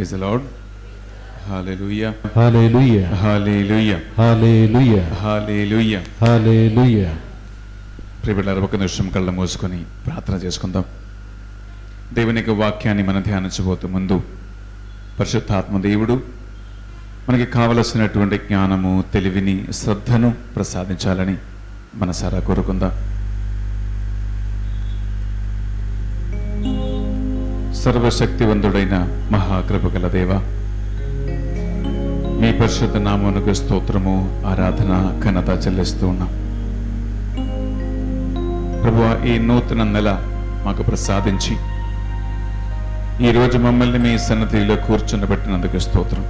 Praise the Lord. Hallelujah, hallelujah, hallelujah, hallelujah, hallelujah. Hallelujah. ప్రియబిడ్డలారా, ఒక నిమిషం కళ్ళ మూసుకొని ప్రార్థన చేసుకుందాం. దేవుని యొక్క వాక్యాన్ని మనం ధ్యానించబోతూ ముందు పరిశుద్ధాత్మ దేవుడు మనకి కావలసినటువంటి జ్ఞానము, తెలివిని, శ్రద్ధను ప్రసాదించాలని మనసారా కోరుకుందాం. సర్వశక్తివంతుడైన మహాకృపగల దేవ, మీ పరిశుద్ధ నామమునకు స్తోత్రము, ఆరాధన, ఘనత చెల్లిస్తూ ఉన్నాం. ప్రభువా, ఈ నూతన నెల మాకు ప్రసాదించి ఈరోజు మమ్మల్ని మీ సన్నిధిలో కూర్చుండబెట్టినందుకు స్తోత్రం.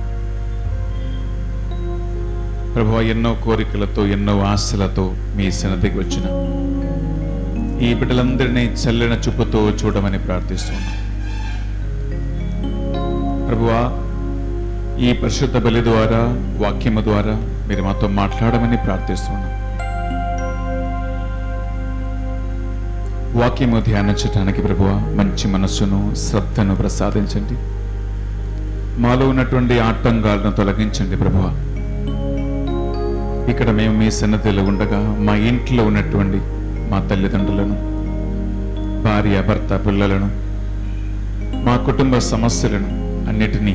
ప్రభువా, ఎన్నో కోరికలతో, ఎన్నో ఆశలతో మీ సన్నిధికి వచ్చిన ఈ బిడ్డలందరినీ చల్లని చూపుతో చూడమని ప్రార్థిస్తున్నాం. ప్రభువా, ఈ పరిశుద్ధ బలి ద్వారా, వాక్యము ద్వారా మీరు మాతో మాట్లాడమని ప్రార్థిస్తున్నాం. వాక్యము ధ్యానించడానికి ప్రభువా మంచి మనస్సును, శ్రద్ధను ప్రసాదించండి. మాలో ఉన్నటువంటి ఆటంకాలను తొలగించండి ప్రభువా. ఇక్కడ మేము మీ సన్నిధిలో ఉండగా మా ఇంట్లో ఉన్నటువంటి మా తల్లిదండ్రులను, భార్య, భర్త, పిల్లలను, మా కుటుంబ సమస్యలను అన్నిటినీ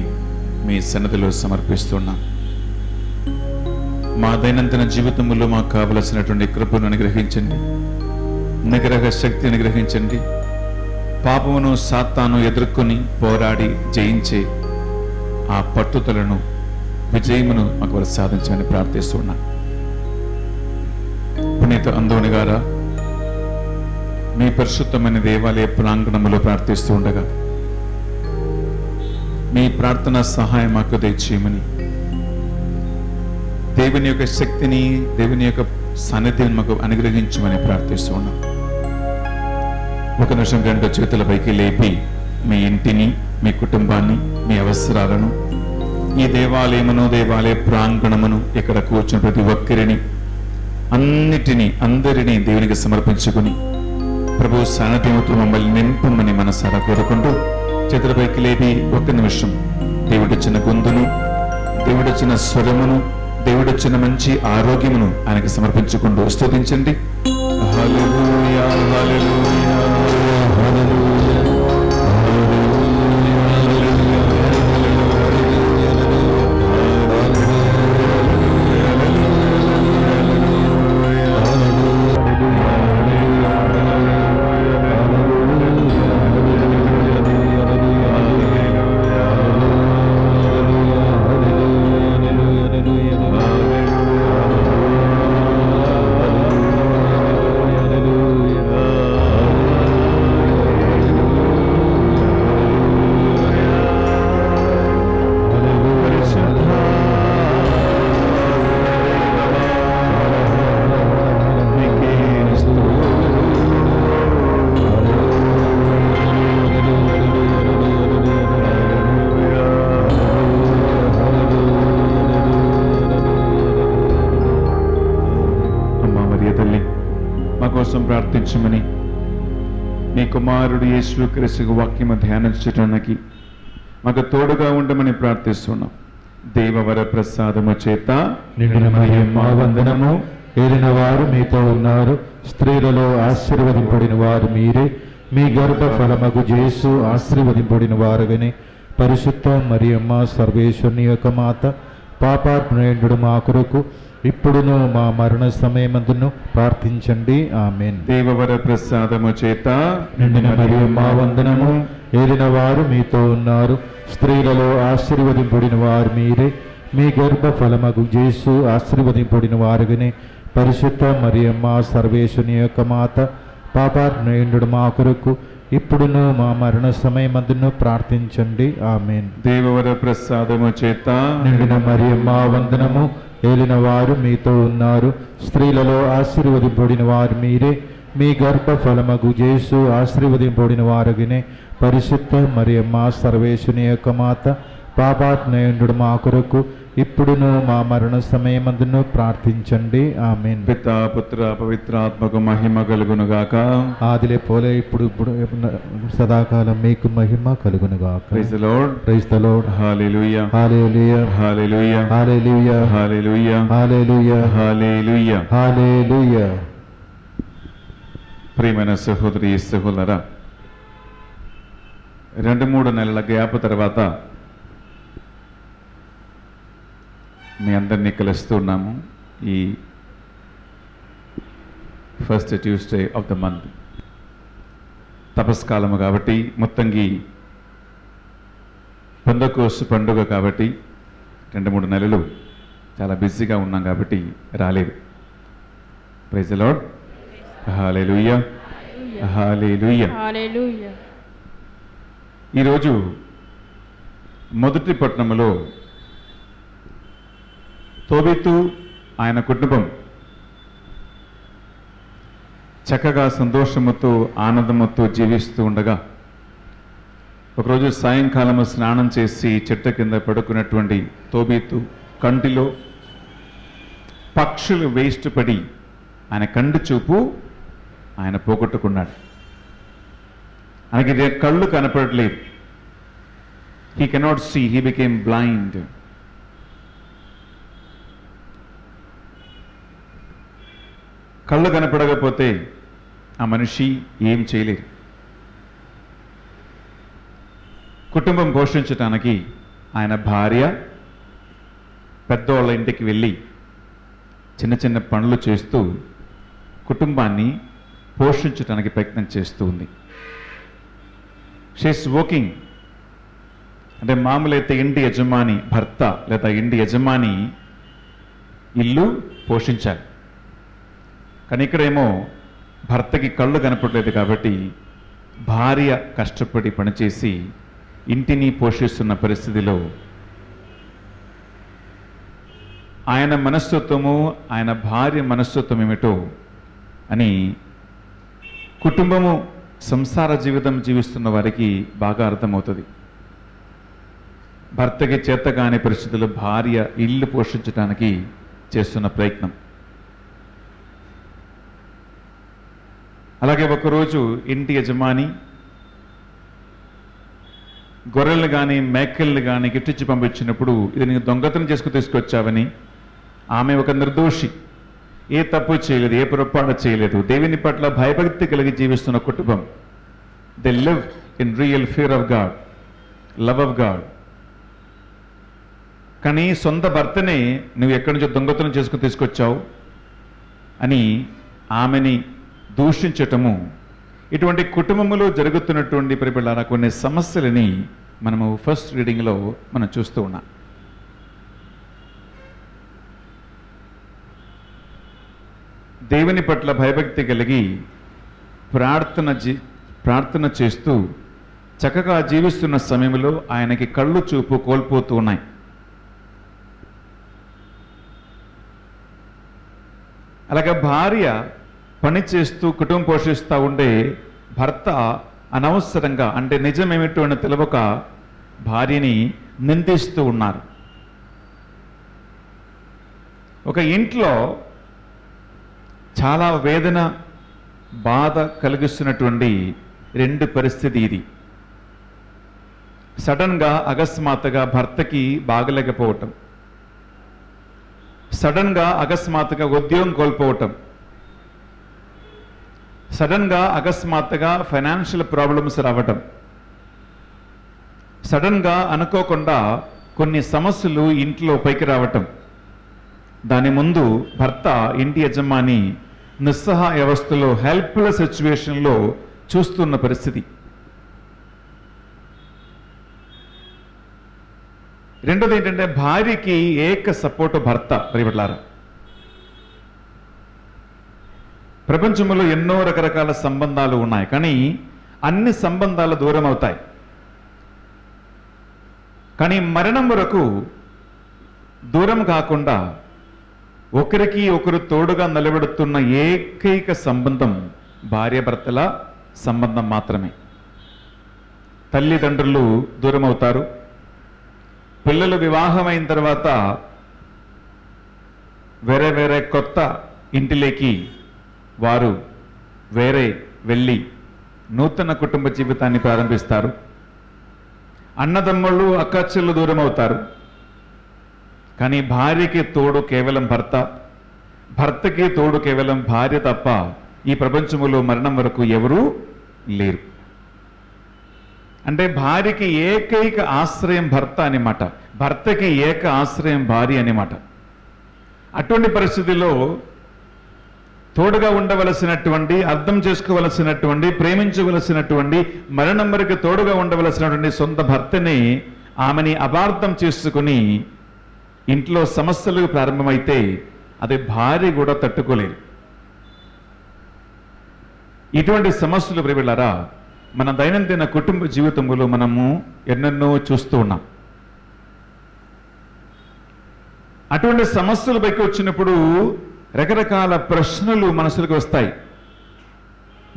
మీ సన్నిధిలో సమర్పిస్తున్నాం. మా దైనందిన జీవితంలో మాకు కావలసినటువంటి కృపను అనుగ్రహించండి, నిగ్రహ శక్తిని అనుగ్రహించండి. పాపమును, సాతాను ఎదుర్కొని పోరాడి జయించే ఆ పట్టుదలను, విజయమును మాకు ప్రసాదించమని ప్రార్థిస్తున్నాం. పునీత అందోని గారా, మీ పరిశుద్ధమైన దేవాలయ ప్రాంగణములో ప్రార్థిస్తూ ఉండగా మీ ప్రార్థన సహాయం మాకు దయచేయమని, దేవుని యొక్క శక్తిని, దేవుని యొక్క సాన్నిధ్యం మాకు అనుగ్రహించమని ప్రార్థిస్తున్నాం. ఒక నిమిషం రెండు చేతుల పైకి లేపి మీ ఇంటిని, మీ కుటుంబాన్ని, మీ అవసరాలను, ఈ దేవాలయమును, దేవాలయ ప్రాంగణమును, ఇక్కడ కూర్చున్న ప్రతి ఒక్కరిని, అందరినీ దేవునికి సమర్పించుకుని ప్రభు సాన్నిధ్యముతో మమ్మల్ని నింపమని మనసారా కోరుకుంటూ చేతుల పైకి లేపి ఒక్క నిమిషం దేవుడిచ్చిన గొంతును, దేవుడిచ్చిన స్వరమును, దేవుడిచ్చిన మంచి ఆరోగ్యమును ఆయనకి సమర్పించుకుంటూ స్తుతించండి. హల్లెలూయా, హల్లెలూయా, హల్లెలూయా. ప్రార్థించమని నీ కుమారుడు యేసుక్రీస్తు వాక్యము ధ్యానించడానికి మాకు తోడుగా ఉండమని ప్రార్థిస్తున్నాం. దేవవర ప్రసాదము చేత నిండిన మరియమ్మ వందనము. ఏలిన వారు మీతో ఉన్నారు, స్త్రీలలో ఆశీర్వదింపబడిన వారు మీరే. మీ గర్భ ఫలమగు యేసు ఆశీర్వదింపబడిన వారుగానే. పరిశుద్ధ మరియమ్మ సర్వేశ్వరుని యొక్క మాత, పాపాత్ముడు మా కొరకు ఇప్పుడును మా మరణ సమయమందును ప్రార్థించండి. ఆమేన్. దేవవర ప్రసాదము చేత నిండిన మరియమ్మ వందనము. ఏలిన వారు మీతో ఉన్నారు, స్త్రీలలో ఆశీర్వదింపబడిన వారు మీరే. మీ గర్భ ఫలమగు యేసు ఆశీర్వదింపబడిన వారుగానే. పరిశుద్ధ మరియమ్మ సర్వేశ్వరుని యొక్క మాత, పాపాత్ముడు మా కొరకు ఇప్పుడును మా మరణ సమయమందును ప్రార్థించండి. ఆమేన్. దేవవర ప్రసాదము చేత నిండిన మరియమ్మ వందనము. ఏలిన వారు మీతో ఉన్నారు, స్త్రీలలో ఆశీర్వదింపబడిన వారు మీరే. మీ గర్భ ఫలమగు యేసు ఆశీర్వదింపబడిన వారుగానే. పరిశుద్ధ మరియమ్మ సర్వేశ్వరుని యొక్క మాత, పాపాత్మయుండు మా కొరకు ఇప్పుడును మా మరణ సమయమందును ప్రార్థించండి. ఆమేన్. పితా పుత్ర పవిత్రాత్మకు మహిమ కలుగునుగాక. ఆదిలే పోలే ఇప్పుడు సదాకాలం మీకు మహిమ కలుగునుగాక. Praise the Lord. Praise the Lord. Hallelujah hallelujah hallelujah hallelujah hallelujah hallelujah hallelujah. Hallelujah. ప్రియమైన సహోదరి సహోదరా, 2-3 నెలల గ్యాప్ తర్వాత మీ అందరినీ కలుస్తూ ఉన్నాము. ఈ first Tuesday of the month తపస్కాలము కాబట్టి, మొత్తంగా పెంతెకోస్తు పండుగ కాబట్టి 2-3 నెలలు చాలా బిజీగా ఉన్నాం కాబట్టి రాలేదు. Praise the Lord. Hallelujah hallelujah. Hallelujah. ఈరోజు మొదటి పట్టణములో తోబితు ఆయన కుటుంబం చక్కగా సంతోషముతో ఆనందముతో జీవిస్తూ ఉండగా, ఒకరోజు సాయంకాలము స్నానం చేసి చెట్టు కింద పడుకున్నటువంటి తోబితు కంటిలో పక్షులు వేస్ట్ పడి ఆయన కంటి చూపు ఆయన పోగొట్టుకున్నాడు. ఆయనకి కళ్ళు కనపడలేదు. He cannot see, he became blind. కళ్ళు కనపడకపోతే ఆ మనిషి ఏం చేయలేరు. కుటుంబం పోషించటానికి ఆయన భార్య పెద్దవాళ్ళ ఇంటికి వెళ్ళి చిన్న చిన్న పనులు చేస్తూ కుటుంబాన్ని పోషించడానికి ప్రయత్నం చేస్తూ ఉంది. She's working. అంటే మామూలైతే ఇంటి యజమాని భర్త లేదా ఇంటి యజమాని ఇల్లు పోషించాలి. కానీ ఇక్కడేమో భర్తకి కళ్ళు కనపడలేదు కాబట్టి భార్య కష్టపడి పనిచేసి ఇంటిని పోషిస్తున్న పరిస్థితిలో ఆయన మనస్తత్వము, ఆయన భార్య మనస్తత్వం ఏమిటో అని కుటుంబము సంసార జీవితం జీవిస్తున్న వారికి బాగా అర్థమవుతుంది. భర్తకి చేతగాని పరిస్థితుల్లో భార్య ఇల్లు పోషించడానికి చేస్తున్న ప్రయత్నం. అలాగే ఒకరోజు ఇంటి యజమాని గొర్రెలు కానీ మేకల్ని కానీ గిట్టించి పంపించినప్పుడు, ఇది నీకు దొంగతనం చేసుకు తీసుకొచ్చావని, ఆమె ఒక నిర్దోషి, ఏ తప్పు చేయలేదు, ఏ పొరపాటు చేయలేదు, దేవుని పట్ల భయభక్తి కలిగి జీవిస్తున్న కుటుంబం. They live in real fear of God, love of God. కానీ సొంత భర్తనే నువ్వు ఎక్కడి నుంచో దొంగతనం చేసుకుని తీసుకొచ్చావు అని ఆమెని దూషించటము, ఇటువంటి కుటుంబంలో జరుగుతున్నటువంటి పరిపడాల కొన్ని సమస్యలని మనము ఫస్ట్ రీడింగ్లో మనం చూస్తూ ఉన్నాం. దేవుని పట్ల భయభక్తి కలిగి ప్రార్థన చేస్తూ చక్కగా జీవిస్తున్న సమయంలో ఆయనకి కళ్ళు చూపు కోల్పోతూ ఉన్నాయి. అలాగే భార్య పని చేస్తూ కుటుంబం పోషిస్తూ ఉండే భర్త అనవసరంగా, అంటే నిజమేమిటో అని తెలవక భార్యని నిందిస్తూ ఉన్నారు. ఒక ఇంట్లో చాలా వేదన, బాధ కలిగిస్తున్నటువంటి రెండు పరిస్థితి ఇది. సడన్గా అకస్మాత్తుగా భర్తకి బాగలేకపోవటం, సడన్గా అకస్మాత్తుగా ఉద్యోగం కోల్పోవటం, సడన్గా అకస్మాత్తుగా ఫైనాన్షియల్ ప్రాబ్లమ్స్ రావటం, సడన్గా అనుకోకుండా కొన్ని సమస్యలు ఇంట్లో పైకి రావటం. దాని ముందు భర్త, ఇంటి యజమాని నిస్సహాయ అవస్థలో, హెల్ప్లెస్ సిచ్యువేషన్లో చూస్తున్న పరిస్థితి. రెండోది ఏంటంటే భార్యకి ఏక సపోర్ట్ భర్త. ప్రియబిడ్డలారా, ప్రపంచంలో ఎన్నో రకరకాల సంబంధాలు ఉన్నాయి, కానీ అన్ని సంబంధాలు దూరం అవుతాయి. కానీ మరణం వరకు దూరం కాకుండా ఒకరికి ఒకరు తోడుగా నిలబెడుతున్న ఏకైక సంబంధం భార్యాభర్తల సంబంధం మాత్రమే. తల్లిదండ్రులు దూరం అవుతారు, పిల్లలు వివాహమైన తర్వాత వేరే వేరే కొత్త ఇంటిలోకి వారు వేరే వెళ్ళి నూతన కుటుంబ జీవితాన్ని ప్రారంభిస్తారు. అన్నదమ్ముళ్ళు అక్కచెల్లు దూరం అవుతారు. కానీ భార్యకి తోడు కేవలం భర్త, భర్తకి తోడు కేవలం భార్య తప్ప ఈ ప్రపంచంలో మరణం వరకు ఎవరూ లేరు. అంటే భార్యకి ఏకైక ఆశ్రయం భర్త అన్నమాట, భర్తకి ఏక ఆశ్రయం భార్య అన్నమాట. అటువంటి పరిస్థితిలో తోడుగా ఉండవలసినటువంటి, అర్థం చేసుకోవలసినటువంటి, ప్రేమించవలసినటువంటి, మరణం వరకు తోడుగా ఉండవలసినటువంటి సొంత భర్తని ఆమెని అపార్థం చేసుకుని ఇంట్లో సమస్యలు ప్రారంభమైతే అది భార్య కూడా తట్టుకోలేదు. ఇటువంటి సమస్యలు ప్రియలారా మన దైనందిన కుటుంబ జీవితంలో మనము ఎన్నెన్నో చూస్తూ ఉన్నాం. అటువంటి సమస్యలు పైకి వచ్చినప్పుడు రకరకాల ప్రశ్నలు మనసులకు వస్తాయి.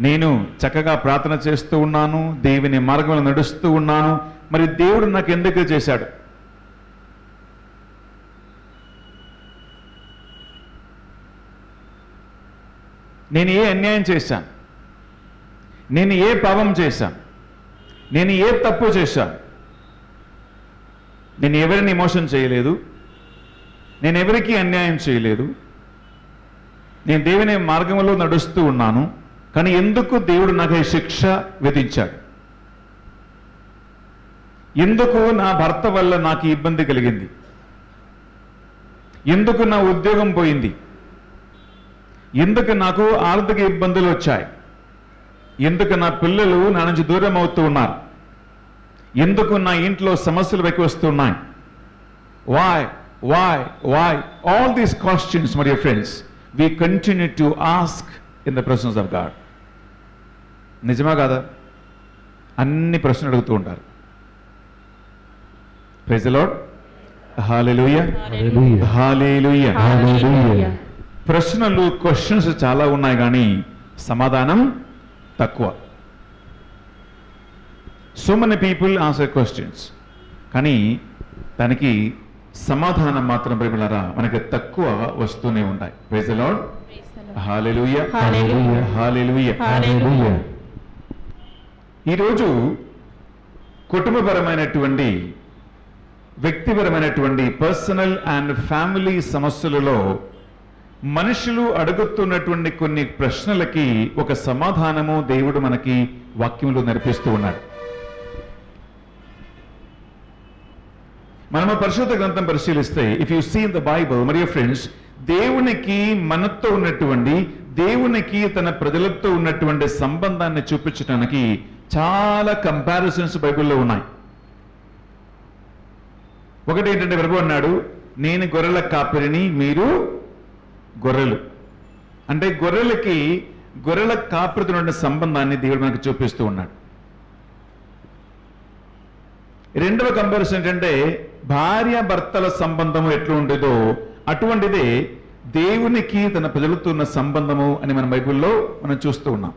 నేను చక్కగా ప్రార్థన చేస్తూ ఉన్నాను, దేవుని మార్గంలో నడుస్తూ ఉన్నాను, మరి దేవుడు నాకు ఎందుకు చేశాడు? నేను ఏ అన్యాయం చేశాను? నేను ఏ పాపం చేశాను? నేను ఏ తప్పు చేశాను? నేను ఎవరిని మోసం చేయలేదు, నేను ఎవరికీ అన్యాయం చేయలేదు, నేను దేవుని మార్గంలో నడుస్తూ ఉన్నాను, కానీ ఎందుకు దేవుడు నాకు ఈ శిక్ష విధించాడు? ఎందుకు నా భర్త వల్ల నాకు ఇబ్బంది కలిగింది? ఎందుకు నా ఉద్యోగం పోయింది? ఎందుకు నాకు ఆర్థిక ఇబ్బందులు వచ్చాయి? ఎందుకు నా పిల్లలు నా నుంచి దూరం అవుతూ ఉన్నారు? ఎందుకు నా ఇంట్లో సమస్యలు వెక్కి వస్తున్నాయి? Why? All these questions, my dear friends, we continue to ask in the presence of God. నిజమా కాదా? అన్ని ప్రశ్నలు అడుగుతూ ఉంటారు. Praise the Lord. Hallelujah. Hallelujah. ప్రశ్నలు, క్వశ్చన్స్ చాలా ఉన్నాయి కానీ సమాధానం తక్కువ. So many people answer questions, కానీ దానికి సమాధానం మాత్రం ప్రియలారా మనకి తక్కువ వస్తూనే ఉంటాయి. Praise the Lord. Hallelujah. Hallelujah. ఈరోజు కుటుంబపరమైనటువంటి, వ్యక్తిపరమైనటువంటి పర్సనల్ అండ్ ఫ్యామిలీ సమస్యలలో మనుషులు అడుగుతున్నటువంటి కొన్ని ప్రశ్నలకి ఒక సమాధానము దేవుడు మనకి వాక్యంలో నేర్పిస్తూ ఉన్నాడు. మనము పరిశుద్ధ గ్రంథం పరిశీలిస్తే, if you see in the Bible, my dear friends, దేవునికి మనతో ఉన్నటువంటి, దేవునికి తన ప్రజలతో ఉన్నటువంటి సంబంధాన్ని చూపించడానికి చాలా కంపారిజన్స్ బైబిల్లో ఉన్నాయి. ఒకటి ఏంటంటే ప్రభు అన్నాడు, నేను గొర్రెల కాపరిని, మీరు గొర్రెలు. అంటే గొర్రెలకి, గొర్రెల కాపరితో ఉన్న సంబంధాన్ని దేవుడు మనకు చూపిస్తూ ఉన్నాడు. రెండవ కంపారిజన్ ఏంటంటే భార్య భర్తల సంబంధము ఎట్లా ఉండేదో అటువంటిదే దేవునికి తన ప్రజలతో ఉన్న సంబంధము అని మన బైబిల్లో మనం చూస్తూ ఉన్నాం.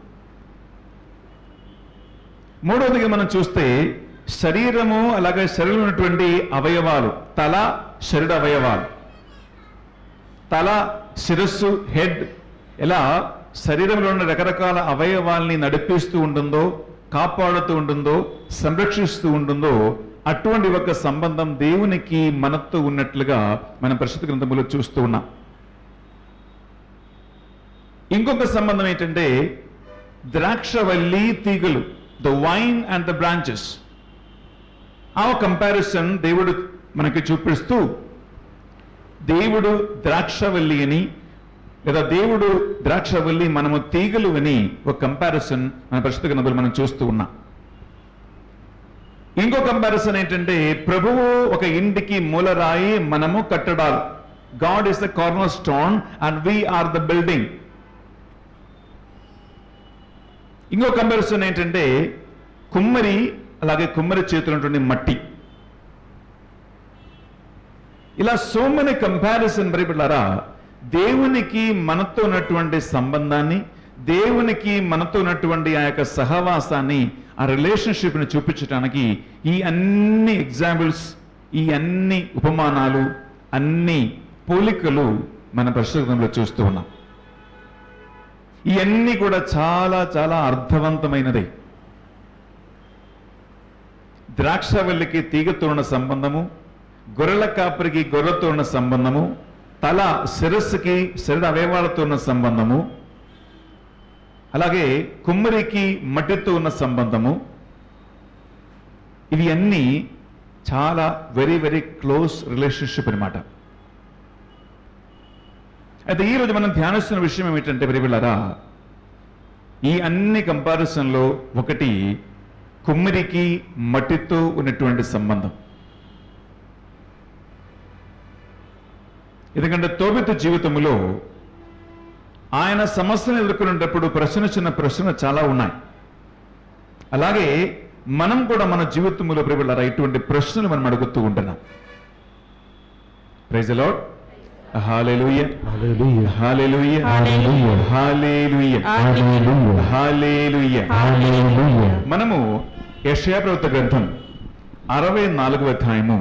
మూడవదిగా మనం చూస్తే శరీరము, అలాగే శరీరంలో ఉన్నటువంటి అవయవాలు, తల, శరీర అవయవాలు, తల, శిరస్సు, హెడ్, ఇలా శరీరంలో ఉన్న రకరకాల అవయవాల్ని నడిపిస్తూ ఉంటుందో, కాపాడుతూ ఉంటుందో, సంరక్షిస్తూ ఉంటుందో అటువంటి ఒక సంబంధం దేవునికి మనతో ఉన్నట్లుగా మనం పరిశుద్ధ గ్రంథములో చూస్తూ ఉన్నాం. ఇంకొక సంబంధం ఏంటంటే ద్రాక్షవల్లి తీగలు, the wine and the branches. ఆ కంపారిజన్ దేవుడు మనకి చూపిస్తూ, దేవుడు ద్రాక్షవల్లి అని, లేదా దేవుడు ద్రాక్షవల్లి, మనము తీగలు అని ఒక కంపారిజన్ మన పరిశుద్ధ గ్రంథంలో మనం చూస్తూ ఉన్నాం. ఇంకో కంపారిజన్ ఏంటంటే ప్రభువు ఒక ఇంటికి మూలరాయి, మనము కట్టడాలు. God is the corner stone and we are the building. ఇంకో కంపారిజన్ ఏంటంటే కుమ్మరి, అలాగే కుమ్మరి చేతులు ఉన్నటువంటి మట్టి. ఇలా సో మెనీ కంపారిజన్ పరిబిడ్లారా దేవునికి మనతో ఉన్నటువంటి సంబంధాన్ని, దేవునికి మనతో ఉన్నటువంటి ఆ యొక్క సహవాసాన్ని, ఆ రిలేషన్షిప్ని చూపించడానికి ఈ అన్ని ఎగ్జాంపుల్స్, ఈ అన్ని ఉపమానాలు, అన్ని పోలికలు మన పరిశుద్ధ గ్రంథంలో చూస్తూ ఉన్నాం. ఇవన్నీ కూడా చాలా చాలా అర్థవంతమైనదే. ద్రాక్షవల్లికి తీగతో ఉన్న సంబంధము, గొర్రెల కాపరికి గొర్రెతో ఉన్న సంబంధము, తల శిరస్సుకి శరీర అవయవాలతో ఉన్న సంబంధము, అలాగే కుమ్మరికి మట్టితో ఉన్న సంబంధము, ఇవి అన్నీ చాలా వెరీ వెరీ క్లోజ్ రిలేషన్షిప్ అన్నమాట. అయితే ఈరోజు మనం ధ్యానిస్తున్న విషయం ఏమిటంటే ప్రియలారా, ఈ అన్ని కంపారిజన్లో ఒకటి కుమ్మరికి మట్టితో ఉన్నటువంటి సంబంధం. ఎందుకంటే తోబితు జీవితంలో ఆయన సమస్యను ఎదుర్కొనేటప్పుడు చిన్న ప్రశ్నలు చాలా ఉన్నాయి. అలాగే మనం కూడా మన జీవితంలో ప్రియలారా ఇటువంటి ప్రశ్నలు మనం అడుగుతూ ఉంటున్నాం. Praise the Lord. Hallelujah, hallelujah, hallelujah, hallelujah, hallelujah, hallelujah, hallelujah. Hallelujah. మనము యెషయా ప్రవక్త గ్రంథం 64వ అధ్యాయము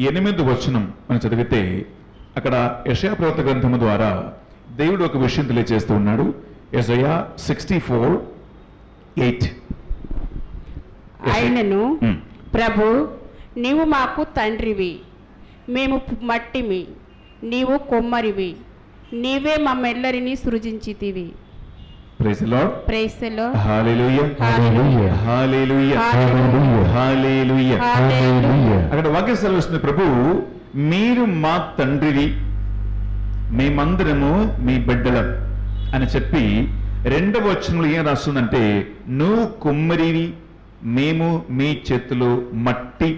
8వ వచనం మనం చదివితే అక్కడ యెషయా ప్రవక్త గ్రంథము ద్వారా దేవుడు ఒక విషయం తెలియజేస్తూ ఉన్నాడు. యెషయా 64:8. ఆయనను ప్రభు, నీవు మాకు తండ్రివి, మేము మట్టిమి, నీవు కొమ్మరివి, నీవే మమ్మెల్లరిని సృజించితివి. Praise the Lord. Praise the Lord. Hallelujah, hallelujah, hallelujah, hallelujah, hallelujah. Hallelujah. అక్కడ వాక్యం సెలవిస్తుంది, ప్రభు మీరు మా తండ్రివి, మేమందరము మీ బిడ్డలం అని చెప్పి 2వ వచనంలో ఏం రాస్తుందంటే, నువ్వు కుమ్మరివి, మేము మీ చేతిలో మట్టి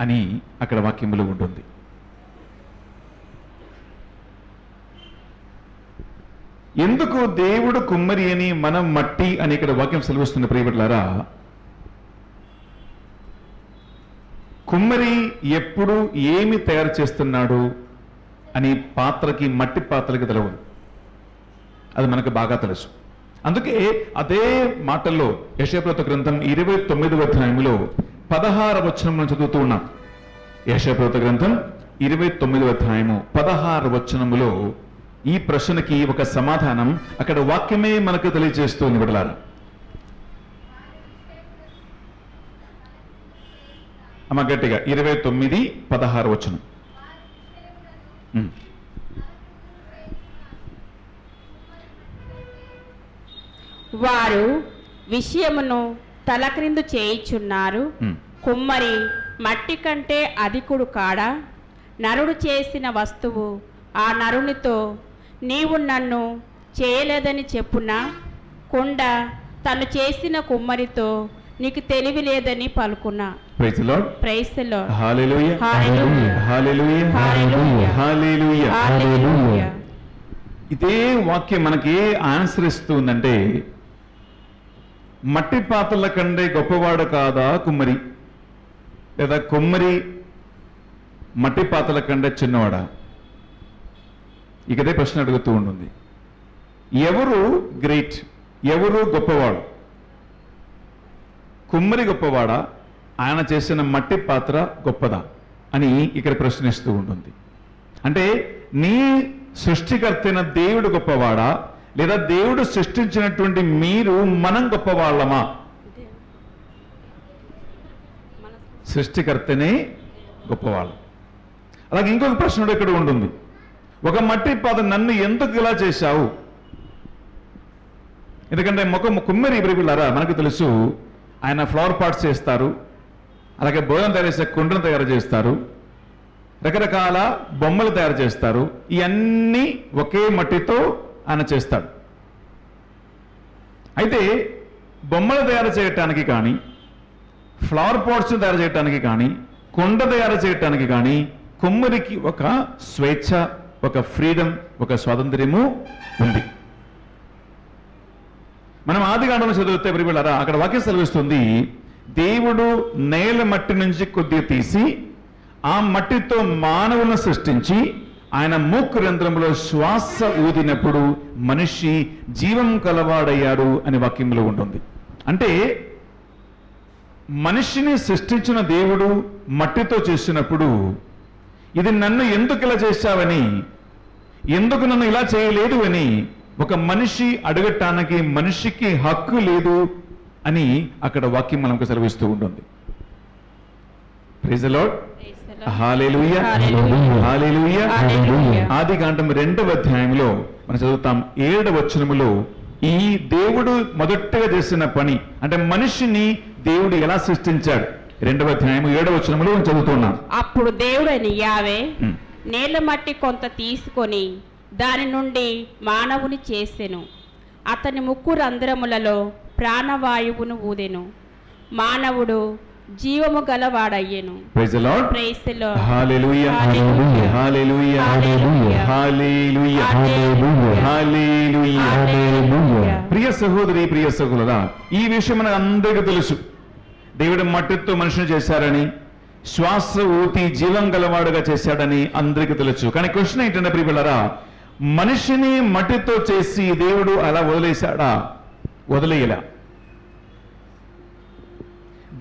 అని అక్కడ వాక్యములో ఉంటుంది. ఎందుకు దేవుడు కుమ్మరి అని మనం మట్టి అని ఇక్కడ వాక్యం సెలవిస్తున్న ప్రియబిడ్డలారా, కుమ్మరి ఎప్పుడు ఏమి తయారు చేస్తున్నాడు అని పాత్రకి, మట్టి పాత్రకి తెలవదు. అది మనకు బాగా తెలుసు. అందుకే అదే మాటల్లో యెషయా ప్రవక్త గ్రంథం 29వ అధ్యాయంలో 16వ వచనం మనం చదువుతూ ఉన్నాం. యెషయా ప్రవక్త గ్రంథం 29వ అధ్యాయము 16వ వచనములో ఈ ప్రశ్నకి ఒక సమాధానం అక్కడ వాక్యమే మనకు తెలియజేస్తుంది. బిడ్డలారా, అమ్మ గట్టిగా 29:16 వచనం. వారు విషయమును తలక్రిందు చేయుచున్నారు. కుమ్మరి మట్టి కంటే అధికుడు కాడా? నరుడు చేసిన వస్తువు ఆ నరునితో నీవు నన్ను చేయలేదని చెప్పునా? కొండ తను చేసిన కుమ్మరితో నీకు తెలివి లేదని పలుకున్నా. Praise the Lord. Praise the Lord. Hallelujah, hallelujah, hallelujah, hallelujah, hallelujah. Hallelujah. ఇదే వాక్యం మనకి ఆన్సర్ ఇస్తుందంటే, మట్టి పాత్రల కంటే గొప్పవాడు కాదా కుమ్మరి, లేదా కుమ్మరి మట్టి పాత్రల కంటే చిన్నవాడా? ఇకదే ప్రశ్న అడుగుతూ ఉంటుంది. ఎవరు గ్రేట్, ఎవరు గొప్పవాడు? కుమ్మరి గొప్పవాడా, ఆయన చేసిన మట్టి పాత్ర గొప్పదా అని ఇక్కడ ప్రశ్నిస్తూ ఉంటుంది. అంటే నీ సృష్టికర్తైన దేవుడు గొప్పవాడా, లేదా దేవుడు సృష్టించినటువంటి మీరు మనం గొప్పవాళ్ళమా? సృష్టికర్తనే గొప్పవాళ్ళు. అలాగే ఇంకొక ప్రశ్న కూడా ఇక్కడ ఉంటుంది. ఒక మట్టి పాత్ర నన్ను ఎందుకు ఇలా చేశావు? ఎందుకంటే కుమ్మరి ప్రియలారా మనకు తెలుసు, ఆయన ఫ్లవర్ పాట్స్ చేస్తారు, అలాగే భోజనం తయారు చేసే కుండను తయారు చేస్తారు, రకరకాల బొమ్మలు తయారు చేస్తారు. ఇవన్నీ ఒకే మట్టితో ఆయన చేస్తాడు. అయితే బొమ్మలు తయారు చేయటానికి కానీ, ఫ్లవర్ పాట్స్ తయారు చేయటానికి కానీ, కుండ తయారు చేయటానికి కానీ కుమ్మరికి ఒక స్వేచ్ఛ, ఒక ఫ్రీడమ్, ఒక స్వాతంత్ర్యము ఉంది. మనం ఆదికాండంలో చదివితే ప్రియలారా అక్కడ వాక్యం సెలవిస్తుంది, దేవుడు నేల మట్టి నుంచి కొద్దిగా తీసి ఆ మట్టితో మానవులను సృష్టించి ఆయన మూకు రంధ్రంలో శ్వాస ఊదినప్పుడు మనిషి జీవం కలవాడయ్యాడు అని వాక్యంలో ఉంటుంది. అంటే మనిషిని సృష్టించిన దేవుడు మట్టితో చేసినప్పుడు ఇది నన్ను ఎందుకు ఇలా చేశావని, ఎందుకు నన్ను ఇలా చేయలేదు అని ఒక మనిషి అడగటానికి మనిషికి హక్కు లేదు అని అక్కడ వాక్యం మనకు సెలవిస్తూ ఉంటుంది. Praise the Lord. Hallelujah. Hallelujah. ఆదికాండం 2వ అధ్యాయంలో మనం చదువుతాం 7వ వచనములో ఈ దేవుడు మొదటగా చేసిన పని అంటే మనిషిని దేవుడు ఎలా సృష్టించాడు 2వ అధ్యాయం 7వ వచనములో మనం చదువుతున్నాం. అప్పుడు దేవుడైన యావే నేల మట్టి కొంత తీసుకొని దాని నుండి మానవుని చేసెను. అతని ముక్కు రంధ్రములలో ప్రాణవాయువును ఊదెను. మానవుడు జీవము గలవాడయ్యెను. Praise the Lord. Praise the Lord. Hallelujah. Hallelujah. Hallelujah. Hallelujah. Hallelujah. Hallelujah. Hallelujah. ప్రియ సహోదరి, ప్రియ సహోదరా, ఈ విషయం మనకు అందరికీ తెలుసు. దేవుడు మట్టితో మనిషిని చేశారని, శ్వాస ఊతి జీవం గలవాడుగా చేశాడని అందరికీ తెలుసు. కానీ క్వశ్చన్ ఏంటంటే ప్రియలారా, మనిషిని మట్టితో చేసి దేవుడు అలా వదిలేశాడా? వదిలేయలా.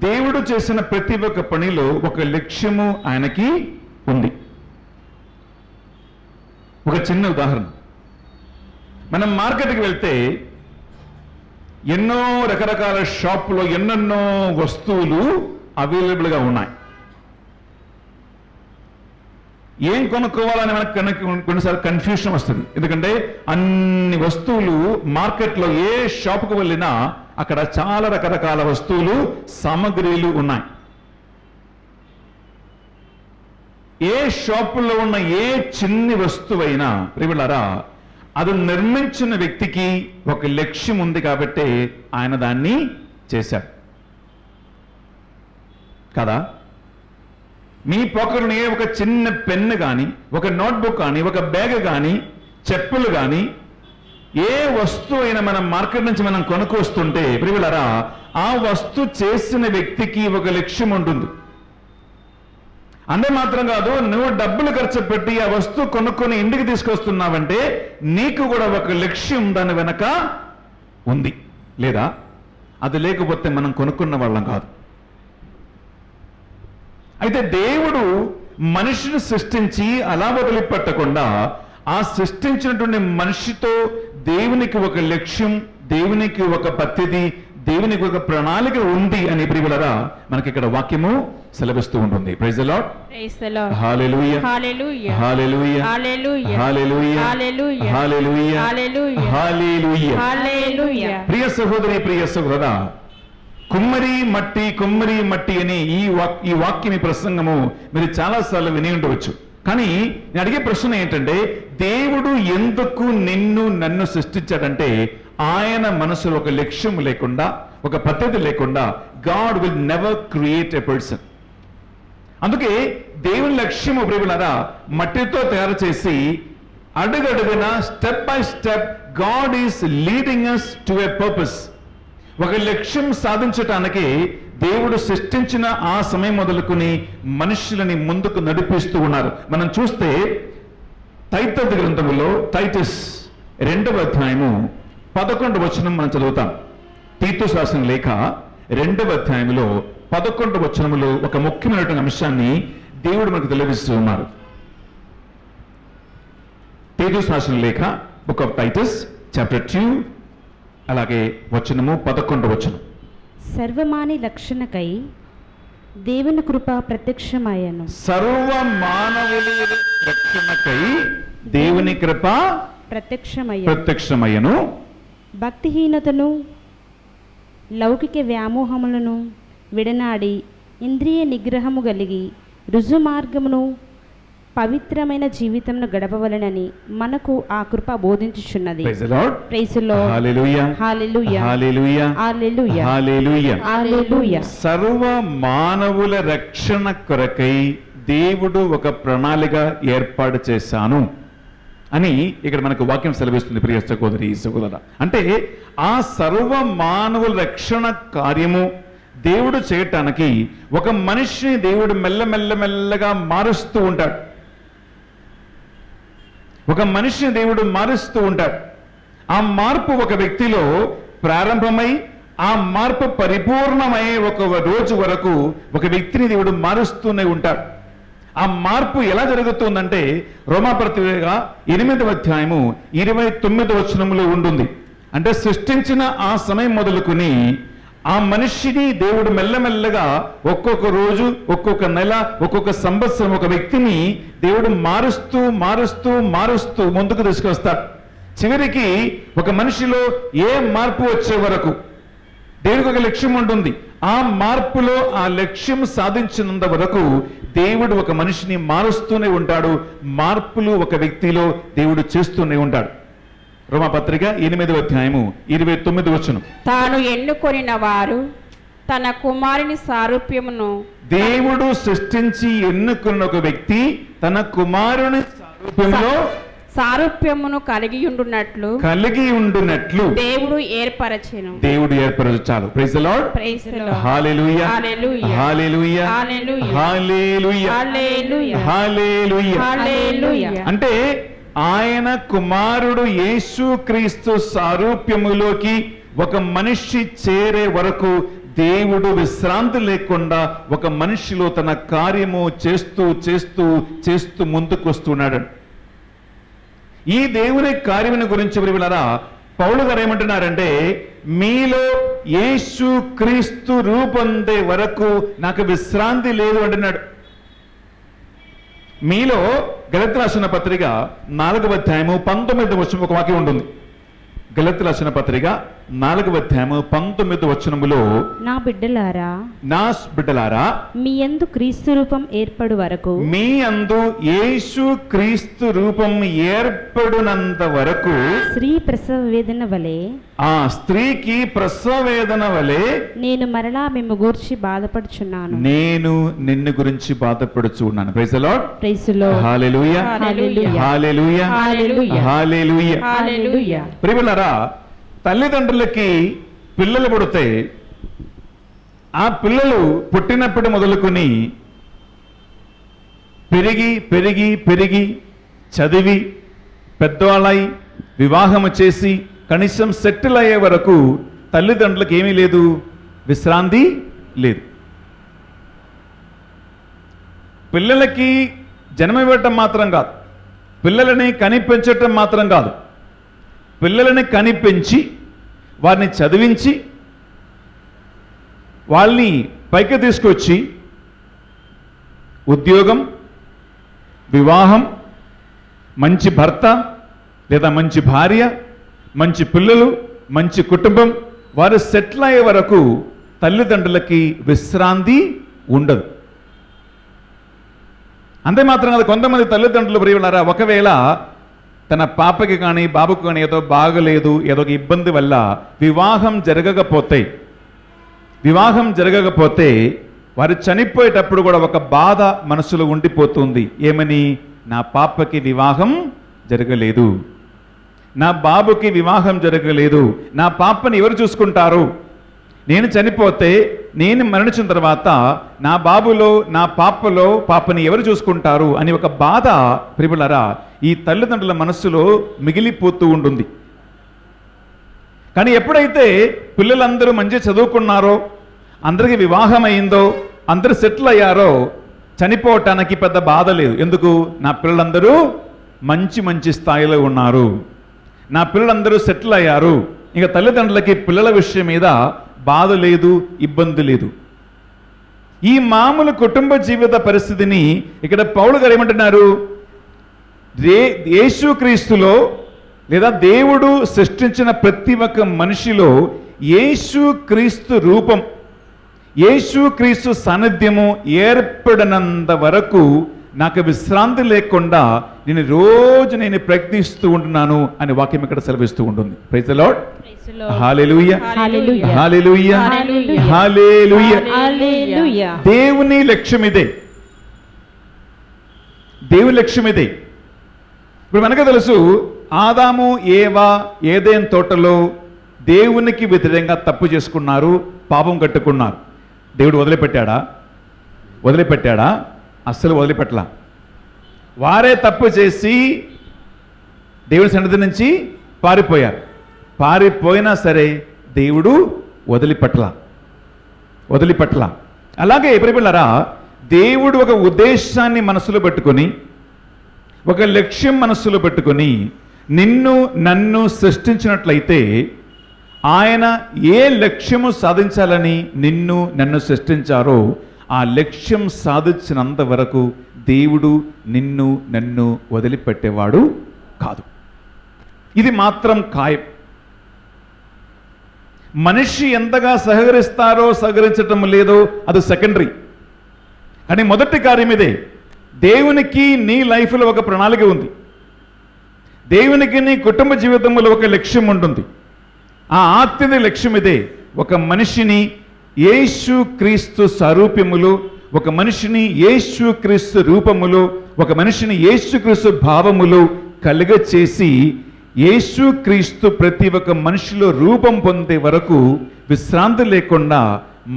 దేవుడు చేసిన ప్రతి ఒక్క పనిలో ఒక లక్ష్యము ఆయనకి ఉంది. ఒక చిన్న ఉదాహరణ, మనం మార్కెట్కి వెళ్తే ఎన్నో రకరకాల షాపులో ఎన్నెన్నో వస్తువులు అవైలబుల్గా ఉన్నాయి. ఏం కొనుక్కోవాలని మనకు కొన్నిసార్లు కన్ఫ్యూషన్ వస్తుంది. ఎందుకంటే అన్ని వస్తువులు మార్కెట్లో ఏ షాపుకు వెళ్ళినా అక్కడ చాలా రకరకాల వస్తువులు సామగ్రిలు ఉన్నాయి. ఏ షాపులో ఉన్న ఏ చిన్ని వస్తువైనా ప్రియులారా అది నిర్మించిన వ్యక్తికి ఒక లక్ష్యం ఉంది కాబట్టి ఆయన దాన్ని చేశాడు కదా. మీ పాకెట్లోని ఒక చిన్న పెన్ను కానీ, ఒక నోట్బుక్ కానీ, ఒక బ్యాగ్ కానీ, చెప్పులు కానీ, ఏ వస్తువు అయినా మనం మార్కెట్ నుంచి మనం కొనుక్కొస్తుంటే ప్రియులారా ఆ వస్తువు చేసిన వ్యక్తికి ఒక లక్ష్యం ఉంటుంది. అంతే మాత్రం కాదు, నువ్వు డబ్బులు ఖర్చు పెట్టి ఆ వస్తువు కొనుక్కొని ఇంటికి తీసుకొస్తున్నావంటే నీకు కూడా ఒక లక్ష్యం దాని వెనక ఉంది. లేదా అది లేకపోతే మనం కొనుక్కున్న వాళ్ళం కాదు. అయితే దేవుడు మనిషిని సృష్టించి అలా వదిలిపెట్టకుండా ఆ సృష్టించినటువంటి మనిషితో దేవునికి ఒక లక్ష్యం, దేవునికి ఒక పద్ధతి, దేవునికి ఒక ప్రణాళిక ఉంది అని ప్రియులారా మనకి ఇక్కడ వాక్యము సెలవిస్తూ ఉంటుంది. Praise the Lord. Praise the Lord. Hallelujah. Hallelujah. Hallelujah. Hallelujah. Hallelujah. Hallelujah. Hallelujah. Hallelujah. Hallelujah. Hallelujah. ప్రియ సహోదరి, ప్రియ సహోదరా, కుమ్మరి మట్టి అని ఈ వాక్యం, ఈ ప్రసంగము మీరు చాలాసార్లు విని ఉండవచ్చు. కానీ నేను అడిగే ప్రశ్న ఏంటంటే దేవుడు ఎందుకు నన్ను సృష్టించాడంటే ఆయన మనసులో ఒక లక్ష్యం లేకుండా, ఒక పద్ధతి లేకుండా God will never create a person. అందుకే దేవుని లక్ష్యము ప్రియులారా మట్టితో తయారు చేసి అడుగడుగున step by step God is leading us to a purpose. ఒక లక్ష్యం సాధించటానికి దేవుడు సృష్టించిన ఆ సమయం మొదలుకొని మనుషులని ముందుకు నడిపిస్తూ ఉన్నారు. మనం చూస్తే తైతు గ్రంథములో టైటస్ 2వ అధ్యాయము 11వ వచనం మనం చదువుతాం. తీతు రాసిన లేఖ 2వ అధ్యాయంలో 11వ వచనములో ఒక ముఖ్యమైనటువంటి అంశాన్ని దేవుడు మనకు తెలియజేస్తూ ఉన్నారు. తీతు రాసిన లేఖ బుక్ ఆఫ్ టైటస్ చాప్టర్ 2 అలాగే వచనము 11వ వచనం. సర్వమాని లక్షణకై దేవుని కృప ప్రత్యక్షమయ్యను. సర్వ మానవుల రక్షణకై దేవుని కృప ప్రత్యక్షమయ్యను. భక్తిహీనతను లౌకిక వ్యామోహములను విడనాడి ఇంద్రియ నిగ్రహము కలిగి రుజు మార్గమును పవిత్రమైన జీవితంను గడపవలెనని మనకు ఆ కృప బోధించుచున్నది. Praise the Lord. Praise the Lord. Hallelujah. Hallelujah. Hallelujah. Hallelujah. Hallelujah. Hallelujah. సర్వ మానవుల రక్షణ కొరకై దేవుడు ఒక ప్రణాళిక ఏర్పాటు చేశాను అని ఇక్కడ మనకు వాక్యం సెలవిస్తుంది. ప్రియ సహోదరి, సహోదరా, అంటే ఆ సర్వ మానవుల రక్షణ కార్యము దేవుడు చేయటానికి ఒక మనిషిని దేవుడు మెల్లగా మారుస్తూ ఉంటాడు. ఒక మనిషిని దేవుడు మారుస్తూ ఉంటాడు. ఆ మార్పు ఒక వ్యక్తిలో ప్రారంభమై ఆ మార్పు పరిపూర్ణమై ఒక రోజు వరకు ఒక వ్యక్తిని దేవుడు మారుస్తూనే ఉంటాడు. ఆ మార్పు ఎలా జరుగుతుందంటే రోమాపత్రిక 8వ అధ్యాయము 29వ వచనములో ఉంటుంది. అంటే సృష్టించిన ఆ సమయం మొదలుకొని ఆ మనిషిని దేవుడు మెల్లమెల్లగా ఒక్కొక్క రోజు, ఒక్కొక్క నెల, ఒక్కొక్క సంవత్సరం ఒక వ్యక్తిని దేవుడు మారుస్తూ మారుస్తూ మారుస్తూ ముందుకు తీసుకొస్తాడు. చివరికి ఒక మనిషిలో ఏ మార్పు వచ్చే వరకు దేవుడికి ఒక లక్ష్యం ఉంటుంది. ఆ మార్పులో ఆ లక్ష్యం సాధించినంత వరకు దేవుడు ఒక మనిషిని మారుస్తూనే ఉంటాడు. మార్పులు ఒక వ్యక్తిలో దేవుడు చేస్తూనే ఉంటాడు. రోమాపత్రిక 8వ అధ్యాయము 29వ వచనం. తాను ఎన్నుకొనిన వారు తన కుమారుని సారూప్యమును దేవుడు సృష్టించి ఎన్నుకున్న ఒక వ్యక్తి తన కుమారుని సారూప్యమును కలిగి ఉండునట్లు దేవుడు ఏర్పరచెను. దేవుడు ఏర్పరచు. చాలు. Praise the Lord. Praise the Lord. Hallelujah. Hallelujah. Hallelujah. Hallelujah. Hallelujah. Hallelujah. Hallelujah. Hallelujah. అంటే ఆయన కుమారుడు యేసుక్రీస్తు సారూప్యములోకి ఒక మనిషి చేరే వరకు దేవుడు విశ్రాంతి లేకుండా ఒక మనిషిలో తన కార్యము చేస్తూ చేస్తూ చేస్తూ ముందుకు వస్తున్నాడు. ఈ దేవుని కార్యముని గురించి వివరారా పౌలు గారు ఏమంటున్నారంటే, మీలో యేసుక్రీస్తు రూపొందే వరకు నాకు విశ్రాంతి లేదు అంటున్నాడు. మీలో గలతీయులకు రాసిన పత్రిక 4వ అధ్యాయము 19వ వచనం ఒక వాక్యం ఉంటుంది. గలతీయులకు రాసిన పత్రిక 4వ అధ్యాయము 19వ వచనములో, నా బిడ్డలారా మీ యందు క్రీస్తు రూపం ఏర్పడు వరకు మీ అందు యేసు క్రీస్తు రూపం ఏర్పడునంత వరకు స్త్రీ ప్రసవ వేదన వలె ఆ స్త్రీకి ప్రసవ వేదన వలె నేను మరలా మిమ్ము గూర్చి బాధపడుచున్నాను. నేను నిన్ను గురించి బాధపడుచున్నాను. Praise the Lord. Praise the Lord. Hallelujah. Hallelujah. Hallelujah. Hallelujah. Hallelujah. Hallelujah. ప్రియములారా, తల్లిదండ్రులకి పిల్లలు పుడితే ఆ పిల్లలు పుట్టినప్పుడు మొదలుకొని పెరిగి పెరిగి పెరిగి చదివి పెద్దవాళ్ళై వివాహము చేసి కనీసం సెటిల్ అయ్యే వరకు తల్లిదండ్రులకు ఏమీ లేదు, విశ్రాంతి లేదు. పిల్లలకి జన్మనివ్వటం మాత్రం కాదు, పిల్లలని కనిపెంచటం మాత్రం కాదు, పిల్లలని కనిపెంచి వారిని చదివించి వాళ్ళని పైకి తీసుకొచ్చి ఉద్యోగం, వివాహం, మంచి భర్త లేదా మంచి భార్య, మంచి పిల్లలు, మంచి కుటుంబం, వారు సెటిల్ అయ్యే వరకు తల్లిదండ్రులకి విశ్రాంతి ఉండదు. అంతే మాత్రం కాదు, కొంతమంది తల్లిదండ్రులు ప్రియులారా ఒకవేళ తన పాపకి కానీ బాబుకి కానీ ఏదో బాగలేదు, ఏదో ఒక ఇబ్బంది వల్ల వివాహం జరగకపోతే వారు చనిపోయేటప్పుడు కూడా ఒక బాధ మనసులో ఉండిపోతుంది. ఏమని? నా పాపకి వివాహం జరగలేదు, నా బాబుకి వివాహం జరగలేదు, నా పాపని ఎవరు చూసుకుంటారు, నేను చనిపోతే, నేను మరణించిన తర్వాత నా బాబులో నా పాపని ఎవరు చూసుకుంటారు అని ఒక బాధ ప్రియులారా ఈ తల్లిదండ్రుల మనస్సులో మిగిలిపోతూ ఉంటుంది. కానీ ఎప్పుడైతే పిల్లలందరూ మంచిగా చదువుకున్నారో, అందరికీ వివాహం అయిందో, అందరూ సెటిల్ అయ్యారో, చనిపోవటానికి పెద్ద బాధ లేదు. ఎందుకు? నా పిల్లలందరూ మంచి మంచి స్థాయిలో ఉన్నారు, నా పిల్లలందరూ సెటిల్ అయ్యారు. ఇక తల్లిదండ్రులకి పిల్లల విషయం మీద బాధ లేదు, ఇబ్బంది లేదు. ఈ మామూలు కుటుంబ జీవిత పరిస్థితిని ఇక్కడ పౌలు గారు ఏమంటున్నారు? యేసుక్రీస్తులో లేదా దేవుడు సృష్టించిన ప్రతి ఒక్క మనిషిలో యేసుక్రీస్తు రూపం, యేసుక్రీస్తు సాన్నిధ్యము ఏర్పడినంత వరకు నాకు విశ్రాంతి లేకుండా నేను ప్రయత్నిస్తూ ఉంటున్నాను అని వాక్యం ఇక్కడ సెలవిస్తూ ఉంటుంది. Praise the Lord. Hallelujah. Hallelujah. Hallelujah. Hallelujah. Hallelujah. దేవుని లక్ష్యం ఇదే, దేవుని లక్ష్యం ఇదే. ఇప్పుడు మనకు తెలుసు, ఆదాము ఏవా ఏదెన్ తోటలో దేవునికి వ్యతిరేకంగా తప్పు చేసుకున్నారు, పాపం కట్టుకున్నారు. దేవుడు వదిలిపెట్టాడా? అస్సలు వదిలిపెట్టలా. వారే తప్పు చేసి దేవుడి సన్నిధి నుంచి పారిపోయారు. పారిపోయినా సరే దేవుడు వదిలిపట్ల. అలాగే ప్రియలారా, దేవుడు ఒక ఉద్దేశాన్ని మనసులో పెట్టుకొని, ఒక లక్ష్యం మనసులో పెట్టుకొని నిన్ను నన్ను సృష్టించినట్లయితే, ఆయన ఏ లక్ష్యము సాధించాలని నిన్ను నన్ను సృష్టించారో ఆ లక్ష్యం సాధించినంత వరకు దేవుడు నిన్ను నన్ను వదిలిపెట్టేవాడు కాదు. ఇది మాత్రం ఖాయం. మనిషి ఎంతగా సహకరిస్తారో సహకరించటం లేదో అది సెకండరీ. కానీ మొదటి కార్యం ఇదే. దేవునికి నీ లైఫ్లో ఒక ప్రణాళిక ఉంది. దేవునికి నీ కుటుంబ జీవితంలో ఒక లక్ష్యం ఉంటుంది. ఆ ఆత్మీయ లక్ష్యం ఇదే. ఒక మనిషిని యేసు క్రీస్తు స్వరూపములో, ఒక మనిషిని యేసు క్రీస్తు రూపములో, ఒక మనిషిని యేసు క్రీస్తు భావములో కలుగచేసి యేసు క్రీస్తు ప్రతి ఒక్క మనిషిలో రూపం పొందే వరకు విశ్రాంతి లేకుండా